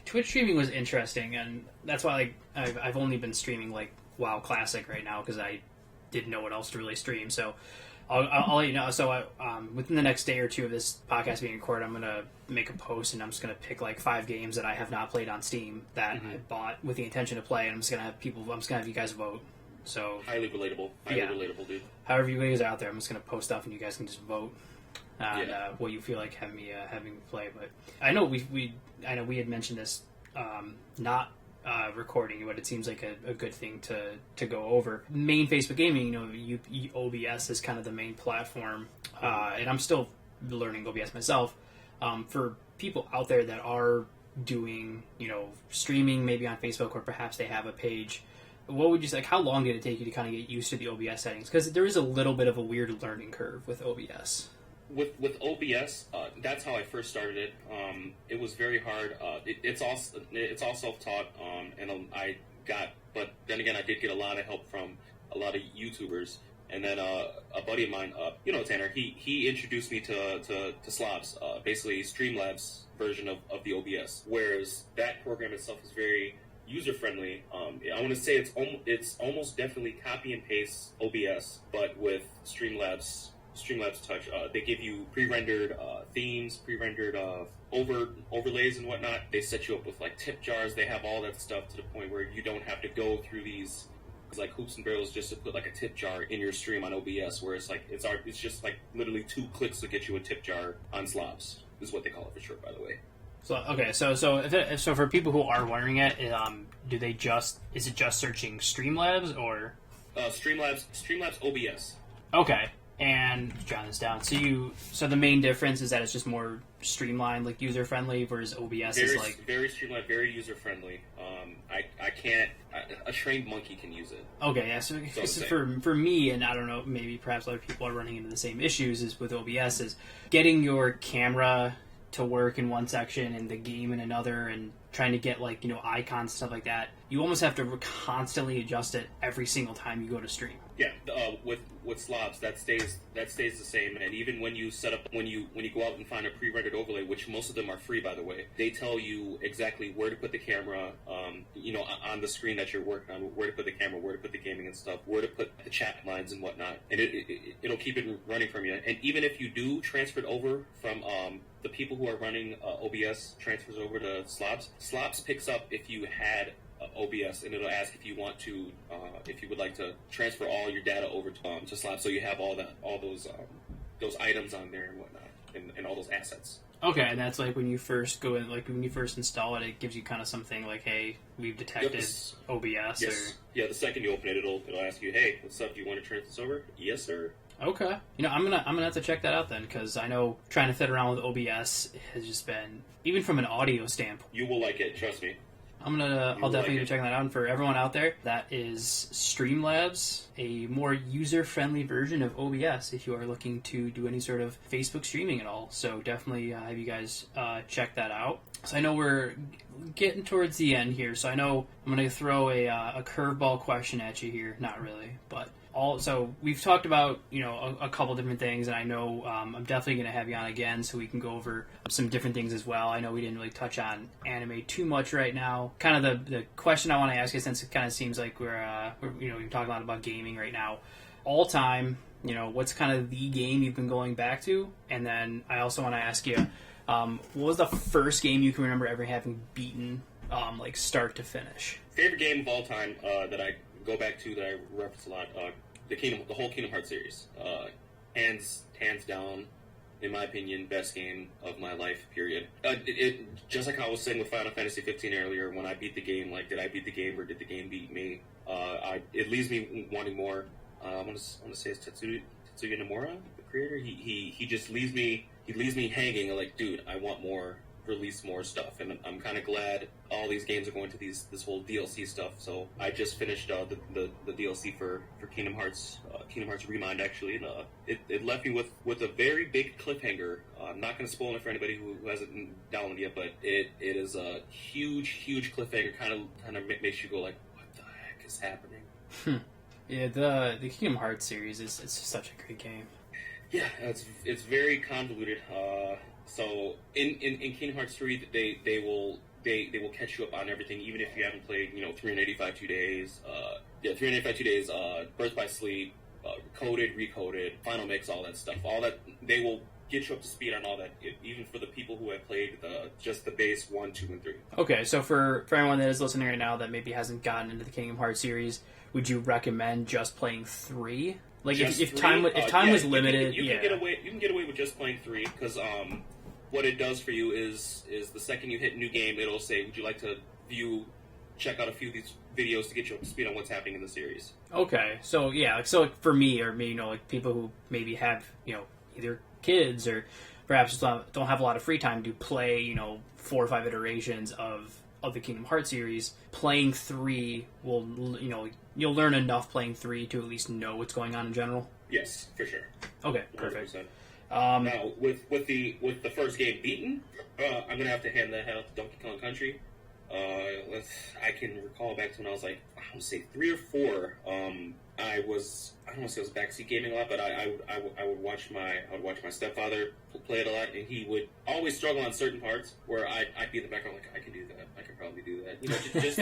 Twitch streaming was interesting, and that's why, like, I've only been streaming, like, WoW Classic right now, because I didn't know what else to really stream, so I'll let you know. So within the next day or two of this podcast being recorded, I'm going to make a post, and I'm just going to pick like 5 games that I have not played on Steam that I bought with the intention to play, and I'm just going to have you guys vote. So highly relatable, dude. However you guys are out there, I'm just going to post stuff, and you guys can just vote on what you feel like having me play. But I know we had mentioned this not recording, but it seems like a good thing to go over. Main Facebook gaming, you know, OBS is kind of the main platform, and I'm still learning OBS myself. For people out there that are doing, you know, streaming maybe on Facebook, or perhaps they have a page, what would you say, like, how long did it take you to kind of get used to the OBS settings? Because there is a little bit of a weird learning curve with OBS. With OBS, that's how I first started it. It was very hard. It's all self-taught, but then again, I did get a lot of help from a lot of YouTubers. And then a buddy of mine, you know, Tanner, he introduced me to Slobs, basically Streamlabs version of the OBS. Whereas that program itself is very user-friendly. I want to say it's almost definitely copy and paste OBS, but with Streamlabs Touch. They give you pre-rendered themes, pre-rendered overlays and whatnot. They set you up with like tip jars. They have all that stuff to the point where you don't have to go through these like hoops and barrels just to put like a tip jar in your stream on OBS. Where it's like it's just like literally 2 clicks to get you a tip jar on Slobs. Is what they call it for short, by the way. So okay, so for people who are wondering it, is it just searching Streamlabs or Streamlabs OBS? Okay. And jot this down. So the main difference is that it's just more streamlined, like user friendly, whereas OBS is like very streamlined, very user friendly. A trained monkey can use it. Okay, yeah. So for me, and I don't know, maybe perhaps other people are running into the same issues as with OBS, is getting your camera to work in one section and the game in another, and trying to get like, you know, icons and stuff like that. You almost have to constantly adjust it every single time you go to stream. Yeah, with Slobs that stays the same, and even when you set up when you go out and find a pre-rendered overlay, which most of them are free by the way, they tell you exactly where to put the camera, you know, on the screen that you're working on, where to put the camera, where to put the gaming and stuff, where to put the chat lines and whatnot, and it'll keep it running from you. And even if you do transfer it over from the people who are running OBS transfers over to Slobs picks up if you had OBS, and it'll ask if you want to, if you would like to transfer all your data over to Slobs, so you have all those items on there and whatnot, and all those assets. Okay, and that's like when you first go in, like when you first install it, it gives you kind of something like, hey, we've detected OBS. Yes. Or... Yeah, the second you open it, it'll ask you, hey, what's up? Do you want to transfer this over? Yes, sir. Okay, you know, I'm gonna have to check that out then, because I know trying to fit around with OBS has just been, even from an audio standpoint. You will like it, trust me. I'll definitely be checking that out. And for everyone out there, that is Streamlabs, a more user-friendly version of OBS if you are looking to do any sort of Facebook streaming at all. So definitely have you guys check that out. So I know we're getting towards the end here, so I know I'm going to throw a curveball question at you here. Not really, but... So we've talked about, you know, a couple different things, and I know I'm definitely going to have you on again so we can go over some different things as well. I know we didn't really touch on anime too much right now. Kind of the question I want to ask you, since it kind of seems like we're talking a lot about gaming right now, all time, you know, what's kind of the game you've been going back to? And then I also want to ask you, what was the first game you can remember ever having beaten, like start to finish? Favorite game of all time that I go back to, that I reference a lot, the whole Kingdom Hearts series. Hands down, in my opinion, best game of my life, period. Just like I was saying with Final Fantasy 15 earlier, when I beat the game, like, did I beat the game or did the game beat me? It leaves me wanting more. I want to say it's Tetsuya Nomura, the creator. He just leaves me hanging, like, dude, I want more release more stuff, and I'm kind of glad all these games are going to this whole DLC stuff. So I just finished the DLC for Kingdom Hearts Remind, actually, and it left me with a very big cliffhanger. I'm not going to spoil it for anybody who hasn't downloaded yet, but it is a huge cliffhanger. Kind of makes you go like, what the heck is happening? Yeah, the Kingdom Hearts series it's such a great game. Yeah, it's very convoluted. So in Kingdom Hearts 3, they will catch you up on everything, even if you haven't played 385 2 days. 385 2 days. Birth by Sleep, Coded, Recoded, Final Mix, all that stuff. All that they will get you up to speed on all that, even for the people who have played just the base 1, 2, and 3. Okay, so for anyone that is listening right now that maybe hasn't gotten into the Kingdom Hearts series, would you recommend just playing 3? Like if time was limited, you can get away with just playing 3 because what it does for you is the second you hit new game, it'll say, would you like to check out a few of these videos to get you up to speed on what's happening in the series. Okay, so yeah, so for me, or maybe like people who maybe have either kids or perhaps don't have a lot of free time to play 4 or 5 iterations of the Kingdom Hearts series, playing 3 will you'll learn enough playing 3 to at least know what's going on in general. Yes, for sure. Okay, perfect. 100%. Now with the first game beaten, I'm gonna have to hand the hell to Donkey Kong Country. I can recall back to when I was like, I want to say 3 or 4. I don't want to say I was backseat gaming a lot, but I would watch my stepfather play it a lot, and he would always struggle on certain parts where I'd be in the background like, I can do that, I can probably do that. Just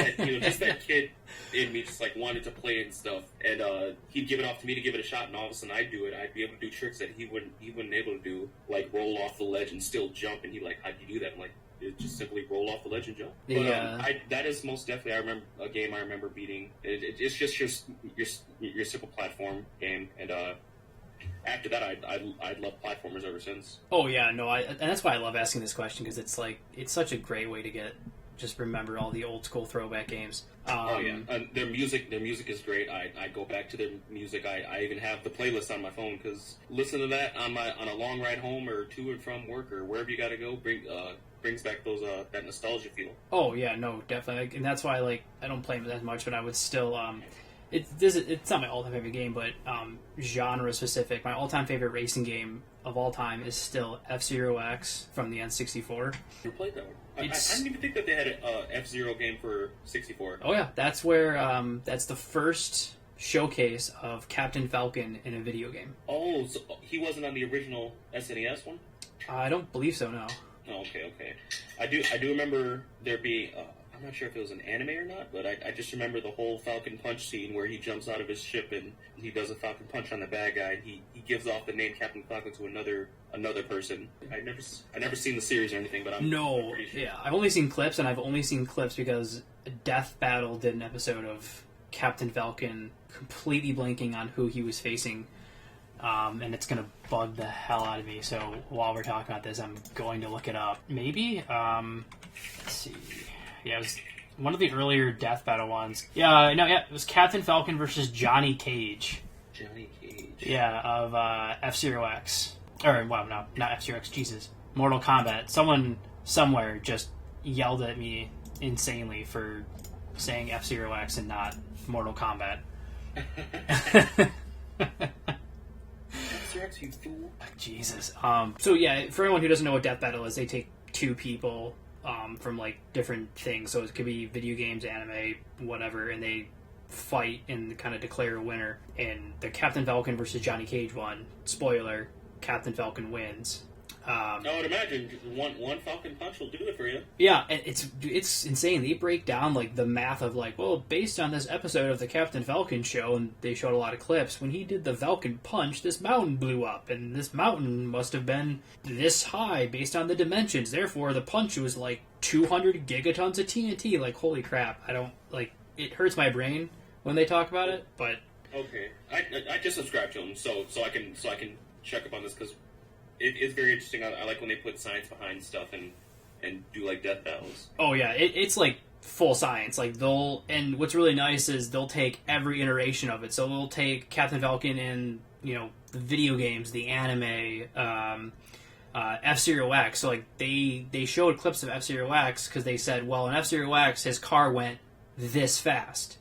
that kid in me just like wanted to play and stuff, and he'd give it off to me to give it a shot, and all of a sudden I'd do it. I'd be able to do tricks that he wouldn't able to do, like roll off the ledge and still jump, and he'd like, how'd you do that? I'm like, just simply roll off the ledge and jump. But, that is most definitely a game I remember beating. It's just your simple platform game, and after that, I'd love platformers ever since. Oh yeah, no, and that's why I love asking this question, because it's such a great way to remember all the old school throwback games. Their music is great. I go back to their music. I even have the playlist on my phone, because listen to that on a long ride home or to and from work or wherever you got to go. Brings back that nostalgia feel. Oh yeah, no, definitely, and that's why I don't play them as much, but I would still it's not my all-time favorite game, but genre specific. My all-time favorite racing game of all time is still F-Zero X from the N64. You played that one? I didn't even think that they had an F-Zero game for 64. Oh yeah, that's where that's the first showcase of Captain Falcon in a video game. Oh, so he wasn't on the original SNES one? I don't believe so, no. Oh, okay. I do remember there being. I'm not sure if it was an anime or not, but I just remember the whole Falcon Punch scene where he jumps out of his ship and he does a Falcon Punch on the bad guy. And he gives off the name Captain Falcon to another person. I never seen the series or anything, but I'm pretty sure. Yeah, I've only seen clips, and I've only seen clips because Death Battle did an episode of Captain Falcon completely blanking on who he was facing. And it's going to bug the hell out of me. So while we're talking about this, I'm going to look it up. Maybe? Let's see. Yeah, it was one of the earlier Death Battle ones. It was Captain Falcon versus Johnny Cage. Johnny Cage. Yeah, of F-Zero X. Or, well, no, not F-Zero X, Jesus. Mortal Kombat. Someone somewhere just yelled at me insanely for saying F-Zero X and not Mortal Kombat. You fool. Jesus. So yeah, for anyone who doesn't know what Death Battle is, they take 2 people from different things. So it could be video games, anime, whatever, and they fight and kind of declare a winner. And the Captain Falcon versus Johnny Cage one, spoiler, Captain Falcon wins. I would imagine one Falcon Punch will do it for you. Yeah, and it's insane. They break down the math of based on this episode of the Captain Falcon show, and they showed a lot of clips. When he did the Falcon Punch, this mountain blew up, and this mountain must have been this high based on the dimensions. Therefore, the punch was 200 gigatons of TNT. Holy crap! I don't it hurts my brain when they talk about it. But okay, I just subscribed to them so I can check up on this because. It's very interesting. I like when they put science behind stuff and do Death Battles. Oh yeah, it's full science. And what's really nice is they'll take every iteration of it. So they'll take Captain Falcon in the video games, the anime, F-Zero X. So like they showed clips of F-Zero X because they said, well, in F-Zero X his car went this fast,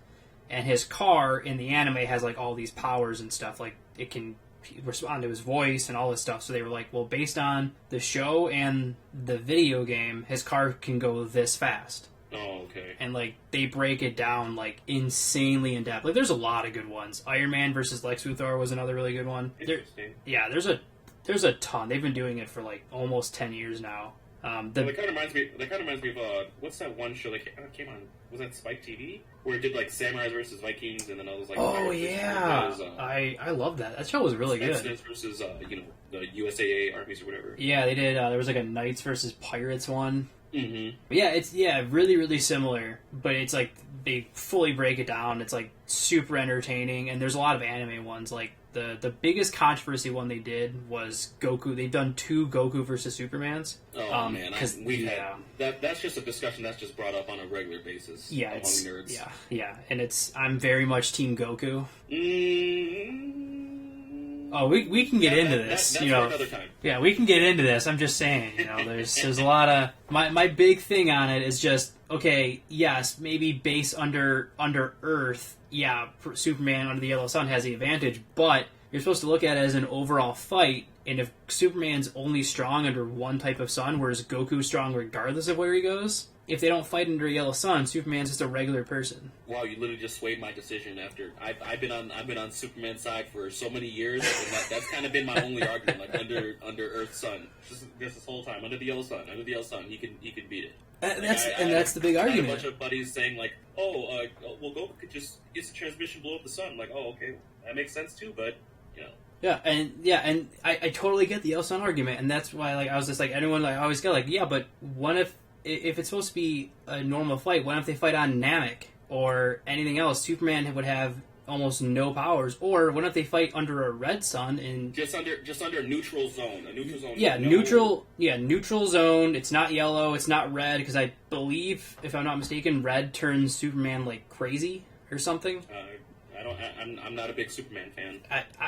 and his car in the anime has like all these powers and stuff, like it can respond to his voice and all this stuff. So they were like, well, based on the show and the video game, his car can go this fast. Oh, okay. And like they break it down like insanely in depth. Like there's a lot of good ones. Iron Man versus Lex Luthor was another really good one. Interesting. There's a ton. They've been doing it for like almost 10 years now. That kind of reminds me. Of what's that one show that came on? Was that Spike TV where it did like samurais versus Vikings, and then I was like, oh yeah, I love that. That show was really good. Versus the USAA armies or whatever. Yeah, they did. There was like a Knights versus Pirates one. Mm-hmm. Yeah, it's really really similar, but it's like they fully break it down. It's like super entertaining, and there's a lot of anime ones. Like the biggest controversy one they did was Goku. They've done 2 Goku versus Supermans. Oh man, that's just a discussion that's just brought up on a regular basis. Yeah, among nerds. Yeah, and I'm very much Team Goku. Oh, we can get into this, that's for another time. Yeah, we can get into this. I'm just saying, there's a lot of my big thing on it is just okay. Yes, maybe base under Earth. Yeah, Superman under the Yellow Sun has the advantage, but you're supposed to look at it as an overall fight. And if Superman's only strong under one type of sun, whereas Goku's strong regardless of where he goes, if they don't fight under a yellow sun, Superman's just a regular person. Wow, you literally just swayed my decision. After I've been on Superman's side for so many years, and that's kind of been my only argument. Like under Earth's sun, just this whole time under the yellow sun, he can beat it. That's the big argument. I had a bunch of buddies saying like, well, Goku could just use the transmission, blow up the sun. I'm like, oh, okay, that makes sense too, but you know. Yeah, and I totally get the yellow sun argument, and that's why like I was just like anyone like I always get like yeah, but what if it's supposed to be a normal fight? What if they fight on Namek or anything else? Superman would have almost no powers. Or what if they fight under a red sun and just under a neutral zone? A neutral zone. Yeah, neutral. Yeah, neutral zone. It's not yellow. It's not red because I believe, if I'm not mistaken, red turns Superman like crazy or something. I'm not a big Superman fan.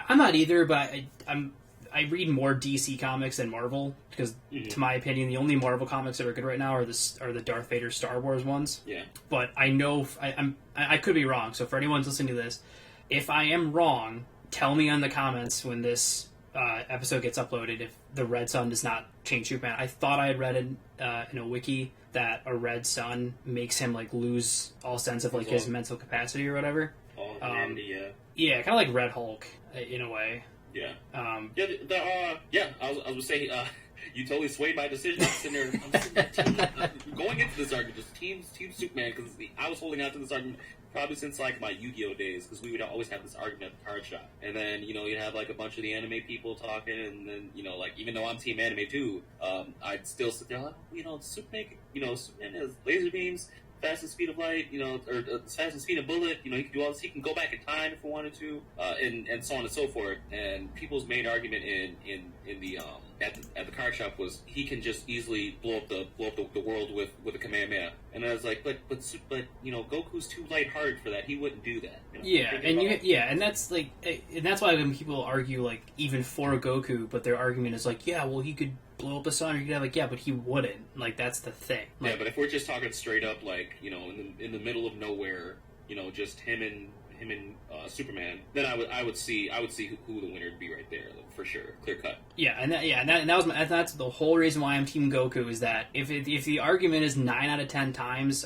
I'm not either, but I read more DC comics than Marvel because, to my opinion, the only Marvel comics that are good right now are the Darth Vader Star Wars ones. Yeah. But I know I could be wrong. So for anyone listening to this, if I am wrong, tell me in the comments when this episode gets uploaded if the red sun does not change Superman. I thought I had read in a wiki that a red sun makes him like lose all sense of like his mental capacity or whatever. Yeah, kind of like Red Hulk in a way. Yeah. I was saying, you totally swayed my decision. I'm sitting there going into this argument, just Team Superman, because I was holding out to this argument probably since like my Yu-Gi-Oh days, because we would always have this argument at the card shop, and then you'd have like a bunch of the anime people talking, and then like even though I'm Team Anime too, I'd still sit there like Superman, Superman has laser beams, fastest speed of light, or the fastest speed of bullet, he can do all this. He can go back in time if he wanted to, and so on and so forth. And people's main argument in the at the card shop was he can just easily blow up the world with a Kamehameha. And I was like, but Goku's too lighthearted for that. He wouldn't do that. And that's like, and that's why when people argue like even for Goku, but their argument is like, yeah, well he could blow up the sun, or you could have like, yeah, but he wouldn't. Like that's the thing. Like, yeah, but if we're just talking straight up, like in the middle of nowhere, just him and Superman, then I would see who the winner would be right there, like, for sure, clear cut. Yeah, and that's the whole reason why I'm Team Goku is that if the argument is 9 out of 10 times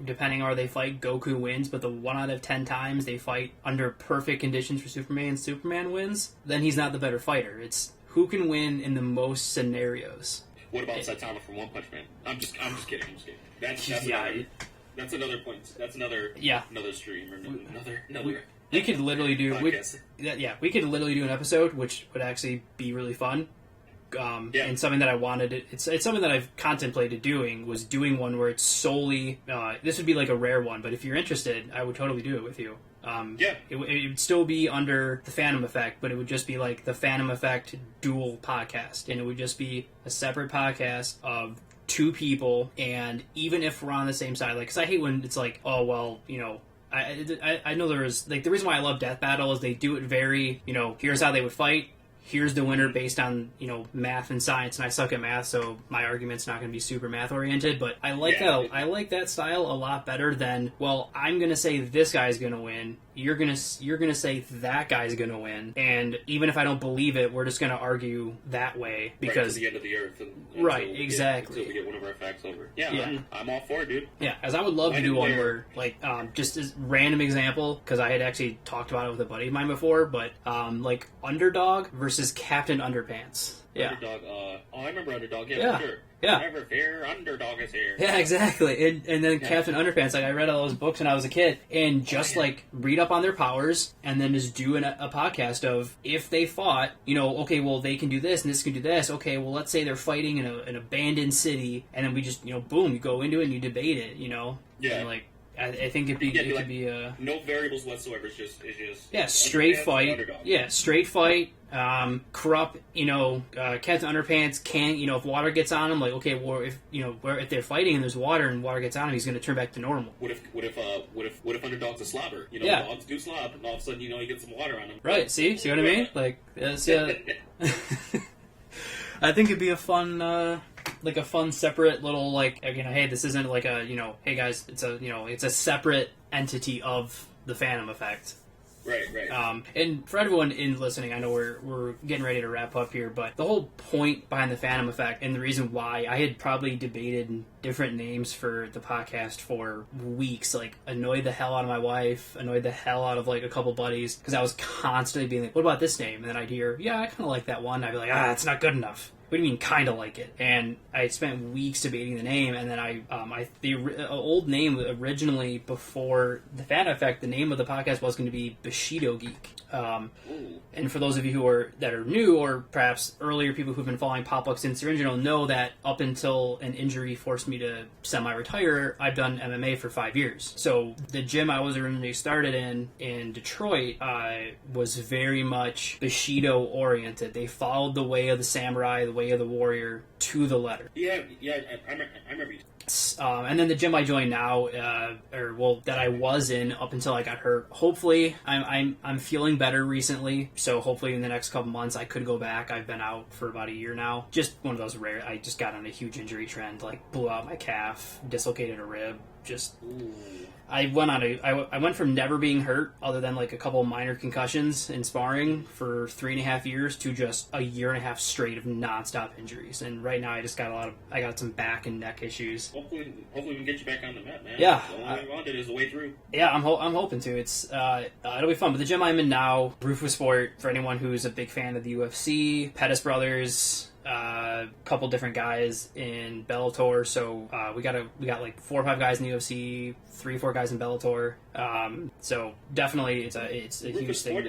depending on where they fight, Goku wins, but the 1 out of 10 times they fight under perfect conditions for Superman wins, then he's not the better fighter. It's who can win in the most scenarios. What about Saitama from One Punch Man? I'm just kidding. That's another point. That's another stream or another. We could literally do. We could literally do an episode, which would actually be really fun. And something that I wanted. It's something that I've contemplated doing. Was doing one where it's solely. This would be like a rare one, but if you're interested, I would totally do it with you. It would still be under the Fandom Effect, but it would just be like the Fandom Effect dual podcast, and it would just be a separate podcast of 2 people, and even if we're on the same side, like, because I hate when it's like, oh well, I know there is like the reason why I love Death Battle is they do it very, here's how they would fight, here's the winner based on, math and science, and I suck at math, so my argument's not going to be super math oriented, but I like that style a lot better than, well, I'm going to say this guy's going to win, you're going to say that guy's going to win, and even if I don't believe it, we're just going to argue that way because to the end of the earth. Exactly. Until we get one of our facts over. Yeah. I'm all for it, dude. Yeah, as I would love to do one where, like, just as random example, because I had actually talked about it with a buddy of mine before, but, like, Underdog versus Captain Underpants. Yeah. Underdog, I remember Underdog, yeah. For sure. Yeah. Never fear, Underdog is here. Yeah, exactly. And then Captain Underpants, like, I read all those books when I was a kid, and just, read up on their powers, and then just do a podcast of, if they fought, okay, well, they can do this, and this can do this, okay, well, let's say they're fighting in an abandoned city, and then we just, boom, you go into it and you debate it, Yeah. And, like, I think it could be no variables whatsoever. It's just straight fight. Yeah, straight fight. Corrupt. Captain Underpants can't. If water gets on him, like, okay, well, if they're fighting and there's water and water gets on him, he's going to turn back to normal. What if Underdog's a slobber? Dogs do slob, and all of a sudden, you get some water on him. Right. See what I mean? Like, that's, I think it'd be a fun. Like a fun separate little, like, hey, this isn't like a, hey guys, it's a separate entity of the Fandom effect. Right. And for everyone in listening, I know we're getting ready to wrap up here, but the whole point behind the Fandom effect and the reason why I had probably debated different names for the podcast for weeks, like, annoyed the hell out of my wife, annoyed the hell out of, like, a couple buddies, because I was constantly being like, what about this name? And then I'd hear, yeah, I kind of like that one. I'd be like, it's not good enough. What do you mean, kind of like it? And I spent weeks debating the name, and then the old name originally before the Fan Effect, the name of the podcast was going to be Bushido Geek. And for those of you that are new, or perhaps earlier people who've been following Pop-Up since the original, know that up until an injury forced me to semi-retire, I've done MMA for 5 years. So the gym I was originally started in Detroit was very much Bushido-oriented. They followed the way of the samurai, the way of the warrior, to the letter. Yeah, I remember you. And then the gym I joined now, that I was in up until I got hurt. Hopefully, I'm feeling better recently. So hopefully in the next couple months I could go back. I've been out for about a year now. Just one of those rare. I just got on a huge injury trend. Like, blew out my calf, dislocated a rib. Just. Ooh. I went from never being hurt, other than like a couple minor concussions in sparring for 3.5 years, to just a year and a half straight of nonstop injuries. And right now, I just got I got some back and neck issues. Hopefully we can get you back on the mat, man. Yeah, the only way around it is the way through. Yeah, I'm hoping to. It's it'll be fun. But the gym I'm in now, Rufus Sport, for anyone who's a big fan of the UFC, Pettis Brothers. Couple different guys in Bellator, so we got like 4 or 5 guys in the UFC, 3 or 4 guys in Bellator. So definitely it's a huge thing.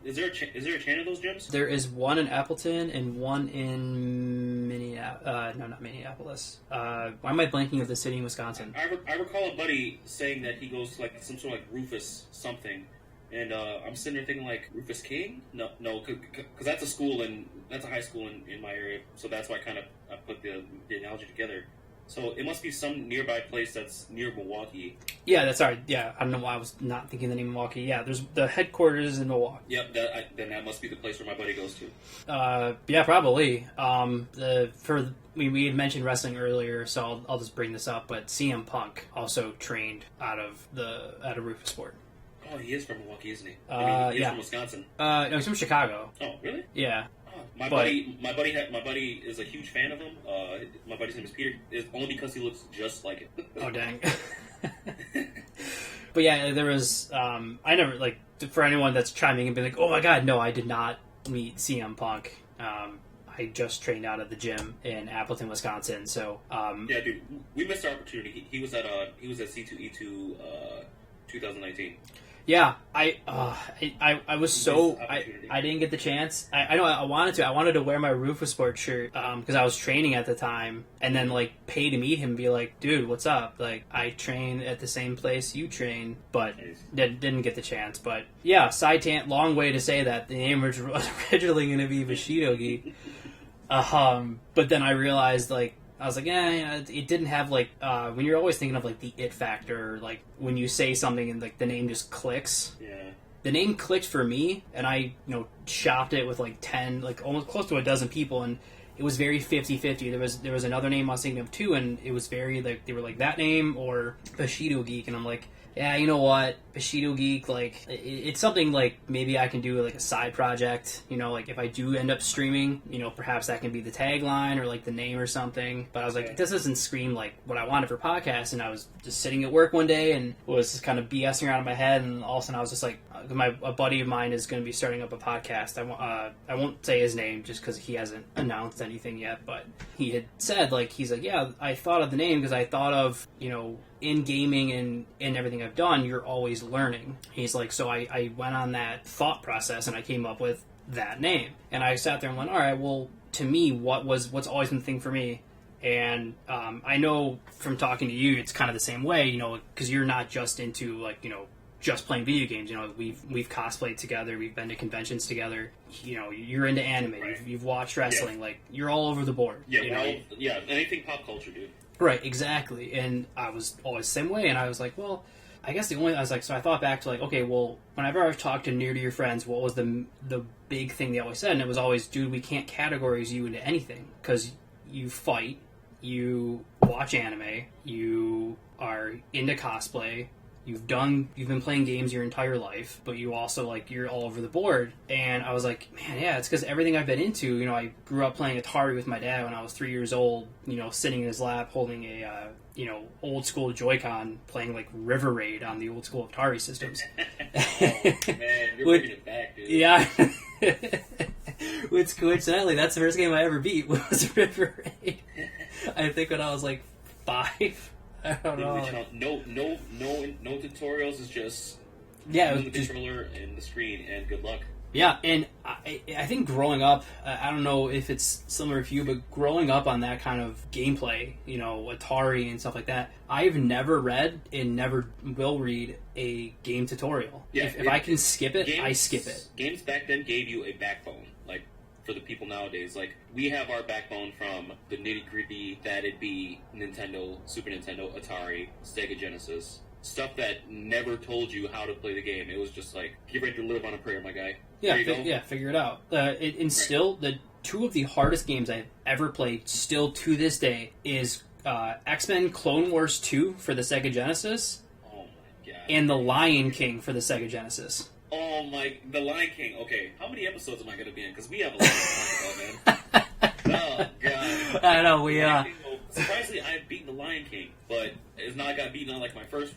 Is there a chain of those gyms? There is one in Appleton and one in Minneapolis. No, not Minneapolis. Why am I blanking of the city in Wisconsin? I recall a buddy saying that he goes to like some sort of like Rufus something. And I'm sitting there thinking, like, Rufus King? No, because that's a school that's a high school in my area, so that's why I put the analogy together. So it must be some nearby place that's near Milwaukee. Yeah, that's right. Yeah, I don't know why I was not thinking the name Milwaukee. Yeah, there's the headquarters in Milwaukee. Yep, then that must be the place where my buddy goes to. Yeah, probably. We had mentioned wrestling earlier, so I'll just bring this up. But CM Punk also trained out of Rufus Sport. Oh, he is from Milwaukee, isn't he? He is from Wisconsin. No, he's from Chicago. Oh, really? Yeah. Oh, my buddy is a huge fan of him. My buddy's name is Peter. Is only because he looks just like it. Oh, dang. But yeah, there was. I never, like, for anyone that's chiming and being like, "Oh my God, no, I did not meet CM Punk." I just trained out of the gym in Appleton, Wisconsin. So. Yeah, dude, we missed our opportunity. He was at C2E2 2019. Yeah, I was so I didn't get the chance. I know I wanted to. I wanted to wear my Rufus Sport shirt because I was training at the time, and then like pay to meet him, and be like, dude, what's up? Like, I train at the same place you train, but didn't get the chance. But yeah, long way to say that the name was originally going to be Bushido Geek. But then I realized, like, I was like, it didn't have, like, when you're always thinking of, like, the it factor, like, when you say something and, like, the name just clicks. Yeah. the name clicked for me, and I, shopped it with like 10, like almost close to a dozen people, and it was very 50-50. There was another name I was thinking of too, and it was very like, they were like that name or Bushido Geek, and I'm like, yeah, you know what, Bushido Geek, like, it's something like maybe I can do like a side project, like if I do end up streaming, perhaps that can be the tagline or like the name or something. But I was like, this doesn't scream like what I wanted for podcasts. And I was just sitting at work one day and was just kind of BSing around in my head, and all of a sudden I was just like, a buddy of mine is going to be starting up a podcast. I won't say his name just because he hasn't announced anything yet, but he had said, like, he's like, yeah, I thought of the name because I thought of, in gaming and in everything I've done, you're always learning. He's like, so I went on that thought process and I came up with that name. And I sat there and went, all right, well, to me, what's always been the thing for me? And I know from talking to you, it's kind of the same way, because you're not just into, like, just playing video games. We've cosplayed together, we've been to conventions together. You're into anime, right. you've watched wrestling, like, you're all over the board. Yeah, anything pop culture, dude. Right, exactly. And I was always the same way, and I was like, well, I guess so I thought back to, like, okay, well, whenever I've talked to near to your friends, what was the big thing they always said? And it was always, dude, we can't categorize you into anything, because you fight, you watch anime, you are into cosplay, you've been playing games your entire life, but you also, like, you're all over the board. And I was like, man, yeah, it's because everything I've been into, I grew up playing Atari with my dad when I was 3 years old, sitting in his lap holding a, old school Joy-Con, playing, like, River Raid on the old school Atari systems. Oh, man, you're bringing it back, dude. Yeah. Which, coincidentally, that's the first game I ever beat, was River Raid. I think when I was, like, 5. I don't know. No tutorials. Is just the controller and the screen, and good luck. Yeah, and I think growing up, I don't know if it's similar to you, but growing up on that kind of gameplay, Atari and stuff like that, I've never read and never will read a game tutorial. Yeah, if I can skip it, I skip it. Games back then gave you a backbone, like. For the people nowadays, like, we have our backbone from the nitty-gritty that'd be Nintendo, Super Nintendo, Atari, Sega Genesis, stuff that never told you how to play the game. It was just like, get ready to live on a prayer, my guy. Yeah, figure it out. Still, the two of the hardest games I've ever played, still to this day, is X-Men Clone Wars 2 for the Sega Genesis, oh my god, and The Lion King for the Sega Genesis. Oh my, The Lion King. Okay, how many episodes am I going to be in? Because we have a lot to talk about, man. Oh, God. I know, Surprisingly, I have beaten The Lion King, but it's not got beaten on, like, my first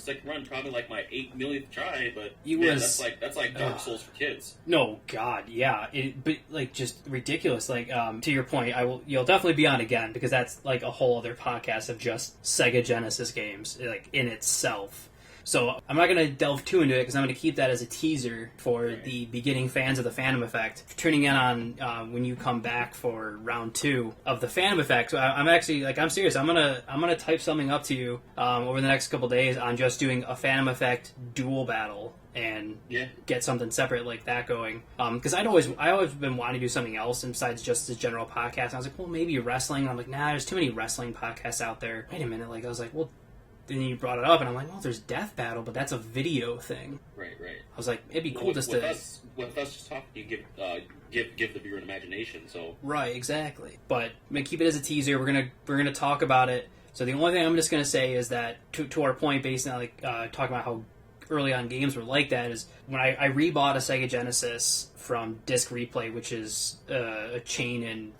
second run, probably, like, my 8 millionth try, but that's like Dark Souls for kids. No, God, yeah. But, like, just ridiculous. Like, to your point, you'll definitely be on again, because that's, like, a whole other podcast of just Sega Genesis games, like, in itself. So I'm not going to delve too into it because I'm going to keep that as a teaser for the beginning fans of the Fandom Effect. Tuning in on when you come back for round 2 of the Fandom Effect. So I'm actually, like, I'm serious. I'm gonna type something up to you over the next couple days on just doing a Fandom Effect duel battle and get something separate like that going. Because I always been wanting to do something else besides just the general podcast. And I was like, well, maybe wrestling. And I'm like, nah, there's too many wrestling podcasts out there. Wait a minute. Like, I was like, well. Then you brought it up, and I'm like, well, there's Death Battle, but that's a video thing. Right. I was like, it'd be cool just to... With us just talking, you give the viewer an imagination, so... Right, exactly. But I'm going to keep it as a teaser. We're gonna talk about it. So the only thing I'm just going to say is that, to our point, based on, like, talking about how early on games were like that, is when I rebought a Sega Genesis from Disc Replay, which is a chain, and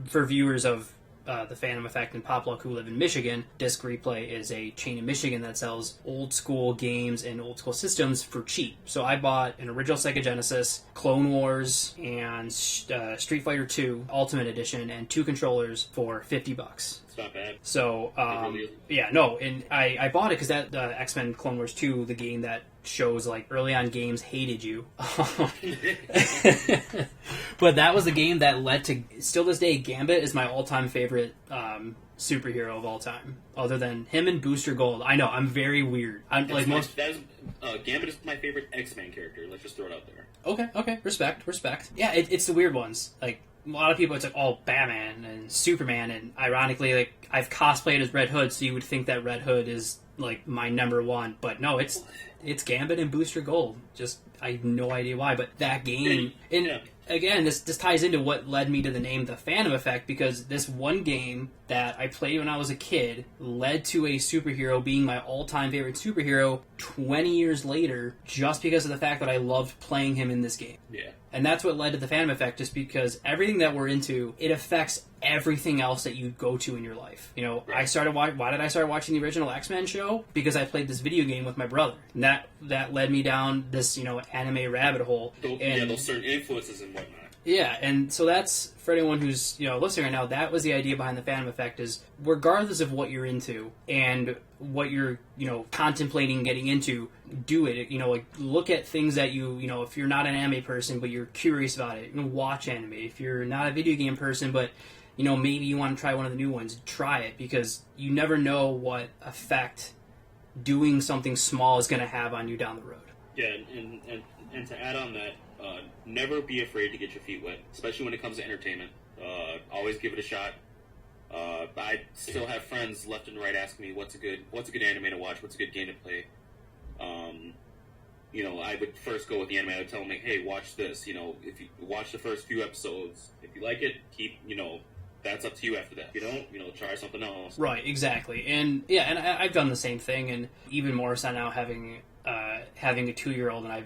for viewers of the Fandom Effect and Pop Luck who live in Michigan, Disc Replay is a chain in Michigan that sells old school games and old school systems for cheap. So I bought an original Sega Genesis, Clone Wars, and Street Fighter 2 Ultimate Edition, and 2 controllers for $50. It's not bad. So, and I bought it because that X-Men Clone Wars 2, the game that shows, like, early on games hated you. But that was the game that led to, still this day, Gambit is my all-time favorite superhero of all time. Other than him and Booster Gold. I know, I'm very weird. Gambit is my favorite X-Men character. Let's just throw it out there. Okay. Respect. Yeah, it's the weird ones. Like, a lot of people, it's like, oh, Batman and Superman, and ironically, like, I've cosplayed as Red Hood, so you would think that Red Hood is, like, my number one, but no, it's Gambit and Booster Gold. Just, I have no idea why, but that game, and again, this ties into what led me to the name The Phantom Effect, because this one game that I played when I was a kid led to a superhero being my all-time favorite superhero 20 years later, just because of the fact that I loved playing him in this game. Yeah. And that's what led to the Phantom Effect, just because everything that we're into, it affects everything else that you go to in your life. You know, Right. why did I start watching the original X-Men show? Because I played this video game with my brother. And that led me down this, anime rabbit hole. Those certain influences and whatnot. Yeah, and so that's, for anyone who's, listening right now, that was the idea behind the Phantom Effect, is regardless of what you're into and what you're, contemplating getting into, do it. Like, look at things that you, if you're not an anime person, but you're curious about it, watch anime. If you're not a video game person, but, maybe you want to try one of the new ones, try it, because you never know what effect doing something small is going to have on you down the road. Yeah, and to add on that, never be afraid to get your feet wet, especially when it comes to entertainment. Always give it a shot. I still have friends left and right asking me what's a good anime to watch, what's a good game to play. I would first go with the anime. I would tell them, like, hey, watch this. If you watch the first few episodes, if you like it, keep, that's up to you after that. If you don't, try something else. Right, exactly. And yeah, and I've done the same thing, and even more so now having a 2-year-old, and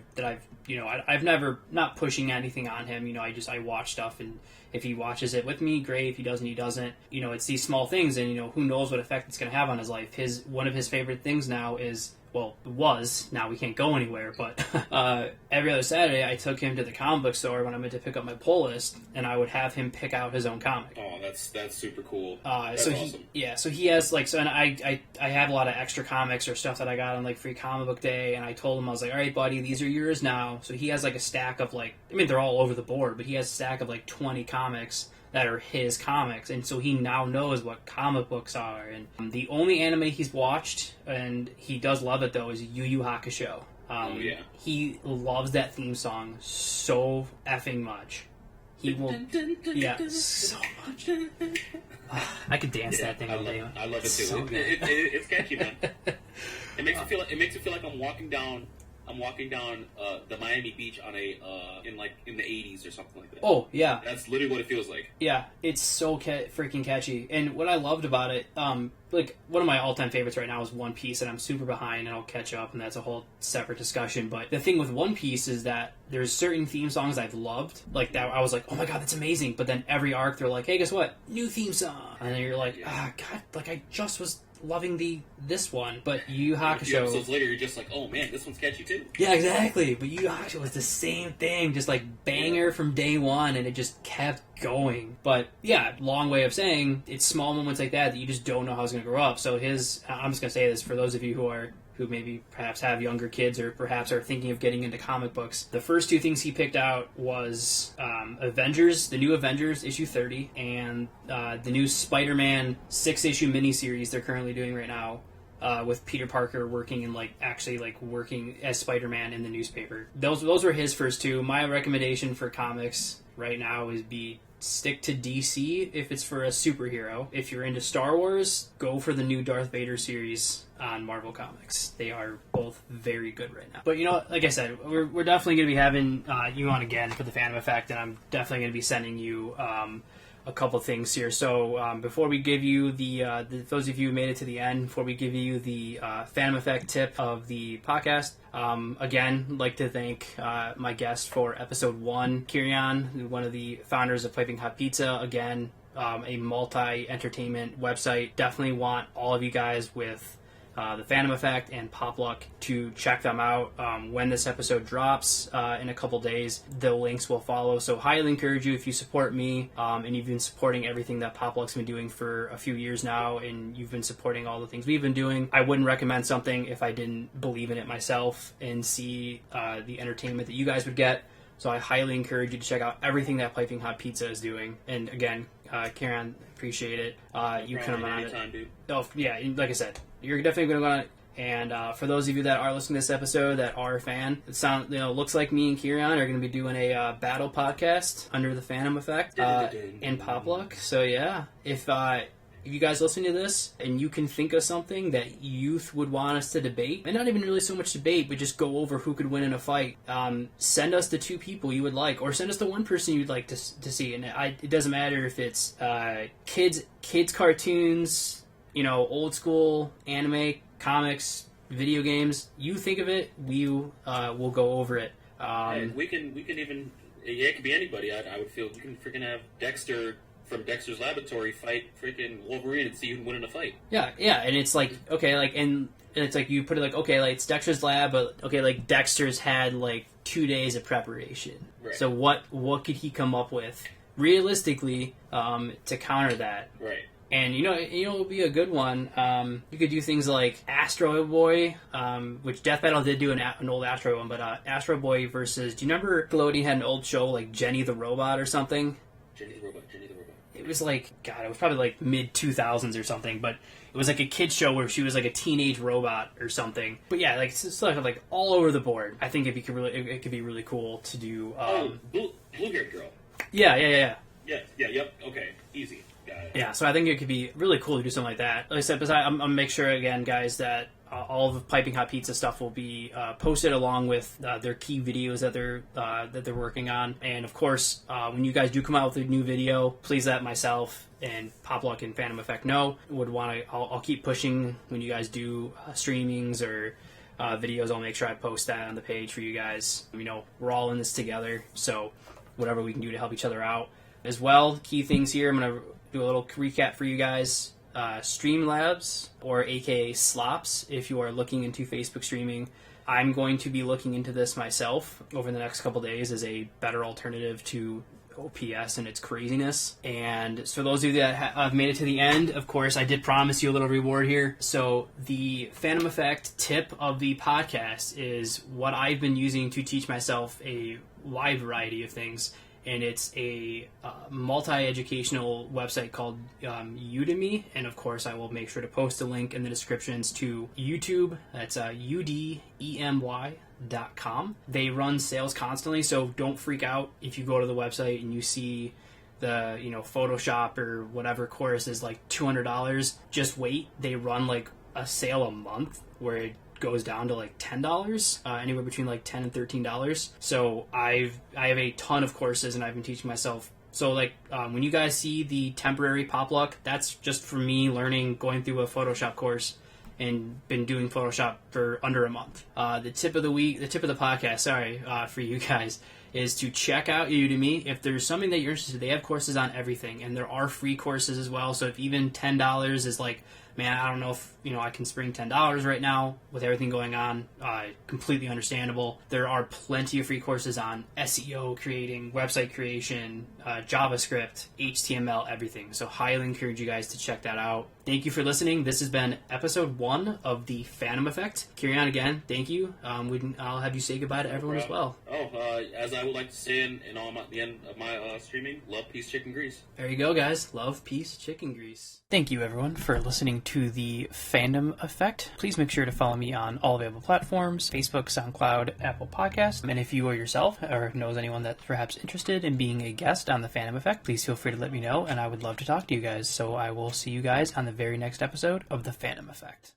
I've never, not pushing anything on him, I watch stuff, and if he watches it with me, great. If he doesn't, he doesn't. It's these small things, and who knows what effect it's going to have on his life. One of his favorite things now is, well, it was, now we can't go anywhere, but every other Saturday I took him to the comic book store when I went to pick up my pull list, and I would have him pick out his own comic. Oh, that's super cool. That's awesome. So he has, like, and I have a lot of extra comics or stuff that I got on, like, free comic book day, and I told him, I was like, all right, buddy, these are yours now. So he has, like, a stack of, like, they're all over the board, but he has a stack of, like, 20 comics that are his comics, and so he now knows what comic books are. And the only anime he's watched, and he does love it though, is Yu Yu Hakusho. He loves that theme song so effing much. He will, so much. I could dance that thing all day. I love it too. So it's catchy, man. It makes me feel like I'm walking down the Miami beach on in the 80s or something like that. Oh yeah, that's literally what it feels like. Yeah, it's so freaking catchy. And what I loved about it, like, one of my all-time favorites right now is One Piece, and I'm super behind, and I'll catch up, and that's a whole separate discussion. But the thing with One Piece is that there's certain theme songs I've loved, like that I was like, oh my god, that's amazing. But then every arc they're like, hey, guess what? New theme song. And then you're like, god, like, I just was loving this one, but Yu Yu Hakusho. A few episodes later, you're just like, oh man, this one's catchy too. Yeah, exactly. But Yu Yu Hakusho was the same thing, just like banger from day one, and it just kept going. But yeah, long way of saying it's small moments like that you just don't know how it's going to grow up. So I'm just going to say this for those of you who maybe perhaps have younger kids or perhaps are thinking of getting into comic books. The first two things he picked out was Avengers, the new Avengers issue 30, and the new Spider-Man 6-issue miniseries they're currently doing right now, with Peter Parker working working as Spider-Man in the newspaper. Those were his first two. My recommendation for comics right now is stick to DC if it's for a superhero. If you're into Star Wars, go for the new Darth Vader series on Marvel Comics. They are both very good right now. But like I said, we're definitely going to be having you on again for the Phantom Effect, and I'm definitely going to be sending you a couple things here. So before we give you those of you who made it to the end, before we give you the Phantom Effect tip of the podcast, again, I'd like to thank my guest for episode 1, Kirian, one of the founders of Piping Hot Pizza. Again, a multi-entertainment website. Definitely want all of you guys with the Phantom Effect and Popluck to check them out. When this episode drops in a couple days, the links will follow. So highly encourage you, if you support me and you've been supporting everything that Popluck's been doing for a few years now, and you've been supporting all the things we've been doing, I wouldn't recommend something if I didn't believe in it myself and see the entertainment that you guys would get. So I highly encourage you to check out everything that Piping Hot Pizza is doing. And again, Karen, appreciate it. You come on it. Dude. Oh yeah, like I said, you're definitely going to want to And for those of you that are listening to this episode that are a fan, looks like me and Kieran are going to be doing a battle podcast under the Fandom Effect in Popluck. So yeah, if you guys listen to this and you can think of something that youth would want us to debate, and not even really so much debate, but just go over who could win in a fight, send us the 2 people you would like, or send us the 1 person you'd like to see. And it doesn't matter if it's kids cartoons, old school anime, comics, video games. You think of it, we'll go over it. We can even, it could be anybody. I would feel you can freaking have Dexter from Dexter's Laboratory fight freaking Wolverine and see who can win in a fight. Yeah, and it's like, okay, like, and it's like you put it like, okay, like it's Dexter's lab, but okay, like Dexter's had like 2 days of preparation. Right. So what could he come up with realistically to counter that? Right. And it would be a good one. You could do things like Astro Boy, which Death Battle did do an old Astro one, but Astro Boy versus. Do you remember Nickelodeon had an old show like Jenny the Robot or something? Jenny the Robot. It was like, God, it was probably like mid 2000s or something, but it was like a kid's show where she was like a teenage robot or something. But yeah, like it's like all over the board. I think it could be really cool to do. Blue-haired girl. Yeah. Yep. Okay, easy. Yeah, so I think it could be really cool to do something like that. Like I said, I'm going to make sure, again, guys, that all of the Piping Hot Pizza stuff will be posted along with their key videos that they're working on. And, of course, when you guys do come out with a new video, please let myself and Popluck and Fandom Effect know. I'll keep pushing when you guys do streamings or videos. I'll make sure I post that on the page for you guys. We're all in this together, so whatever we can do to help each other out. As well, key things here, I'm going to do a little recap for you guys. Streamlabs, or aka Slops, if you are looking into Facebook streaming. I'm going to be looking into this myself over the next couple days as a better alternative to OPS and its craziness. And so those of you that have made it to the end, of course, I did promise you a little reward here. So the Fandom Effect tip of the podcast is what I've been using to teach myself a wide variety of things. And it's a multi-educational website called Udemy. And, of course, I will make sure to post a link in the descriptions to YouTube. That's udemy.com. They run sales constantly, so don't freak out if you go to the website and you see the Photoshop or whatever course is like $200. Just wait. They run like a sale a month where it goes down to like $10, anywhere between like $10 and $13. So I have a ton of courses and I've been teaching myself. So like when you guys see the temporary Popluck, that's just for me learning, going through a Photoshop course and been doing Photoshop for under a month. The tip of the podcast, for you guys, is to check out Udemy. If there's something that you're interested in, they have courses on everything, and there are free courses as well. So if even $10 is like, man, I don't know if I can spring $10 right now with everything going on. Completely understandable. There are plenty of free courses on SEO creating, website creation, JavaScript, HTML, everything. So highly encourage you guys to check that out. Thank you for listening. This has been episode 1 of the Fandom Effect. Kieran, again, thank you. I'll have you say goodbye to everyone as well. As I would like to say in the end of my streaming, love, peace, chicken grease. There you go, guys. Love, peace, chicken grease. Thank you, everyone, for listening to the Fandom Effect. Please make sure to follow me on all available platforms: Facebook, SoundCloud, Apple Podcasts. And if you or yourself or knows anyone that's perhaps interested in being a guest on the Fandom Effect, please feel free to let me know, and I would love to talk to you guys. So I will see you guys on the very next episode of the Fandom Effect.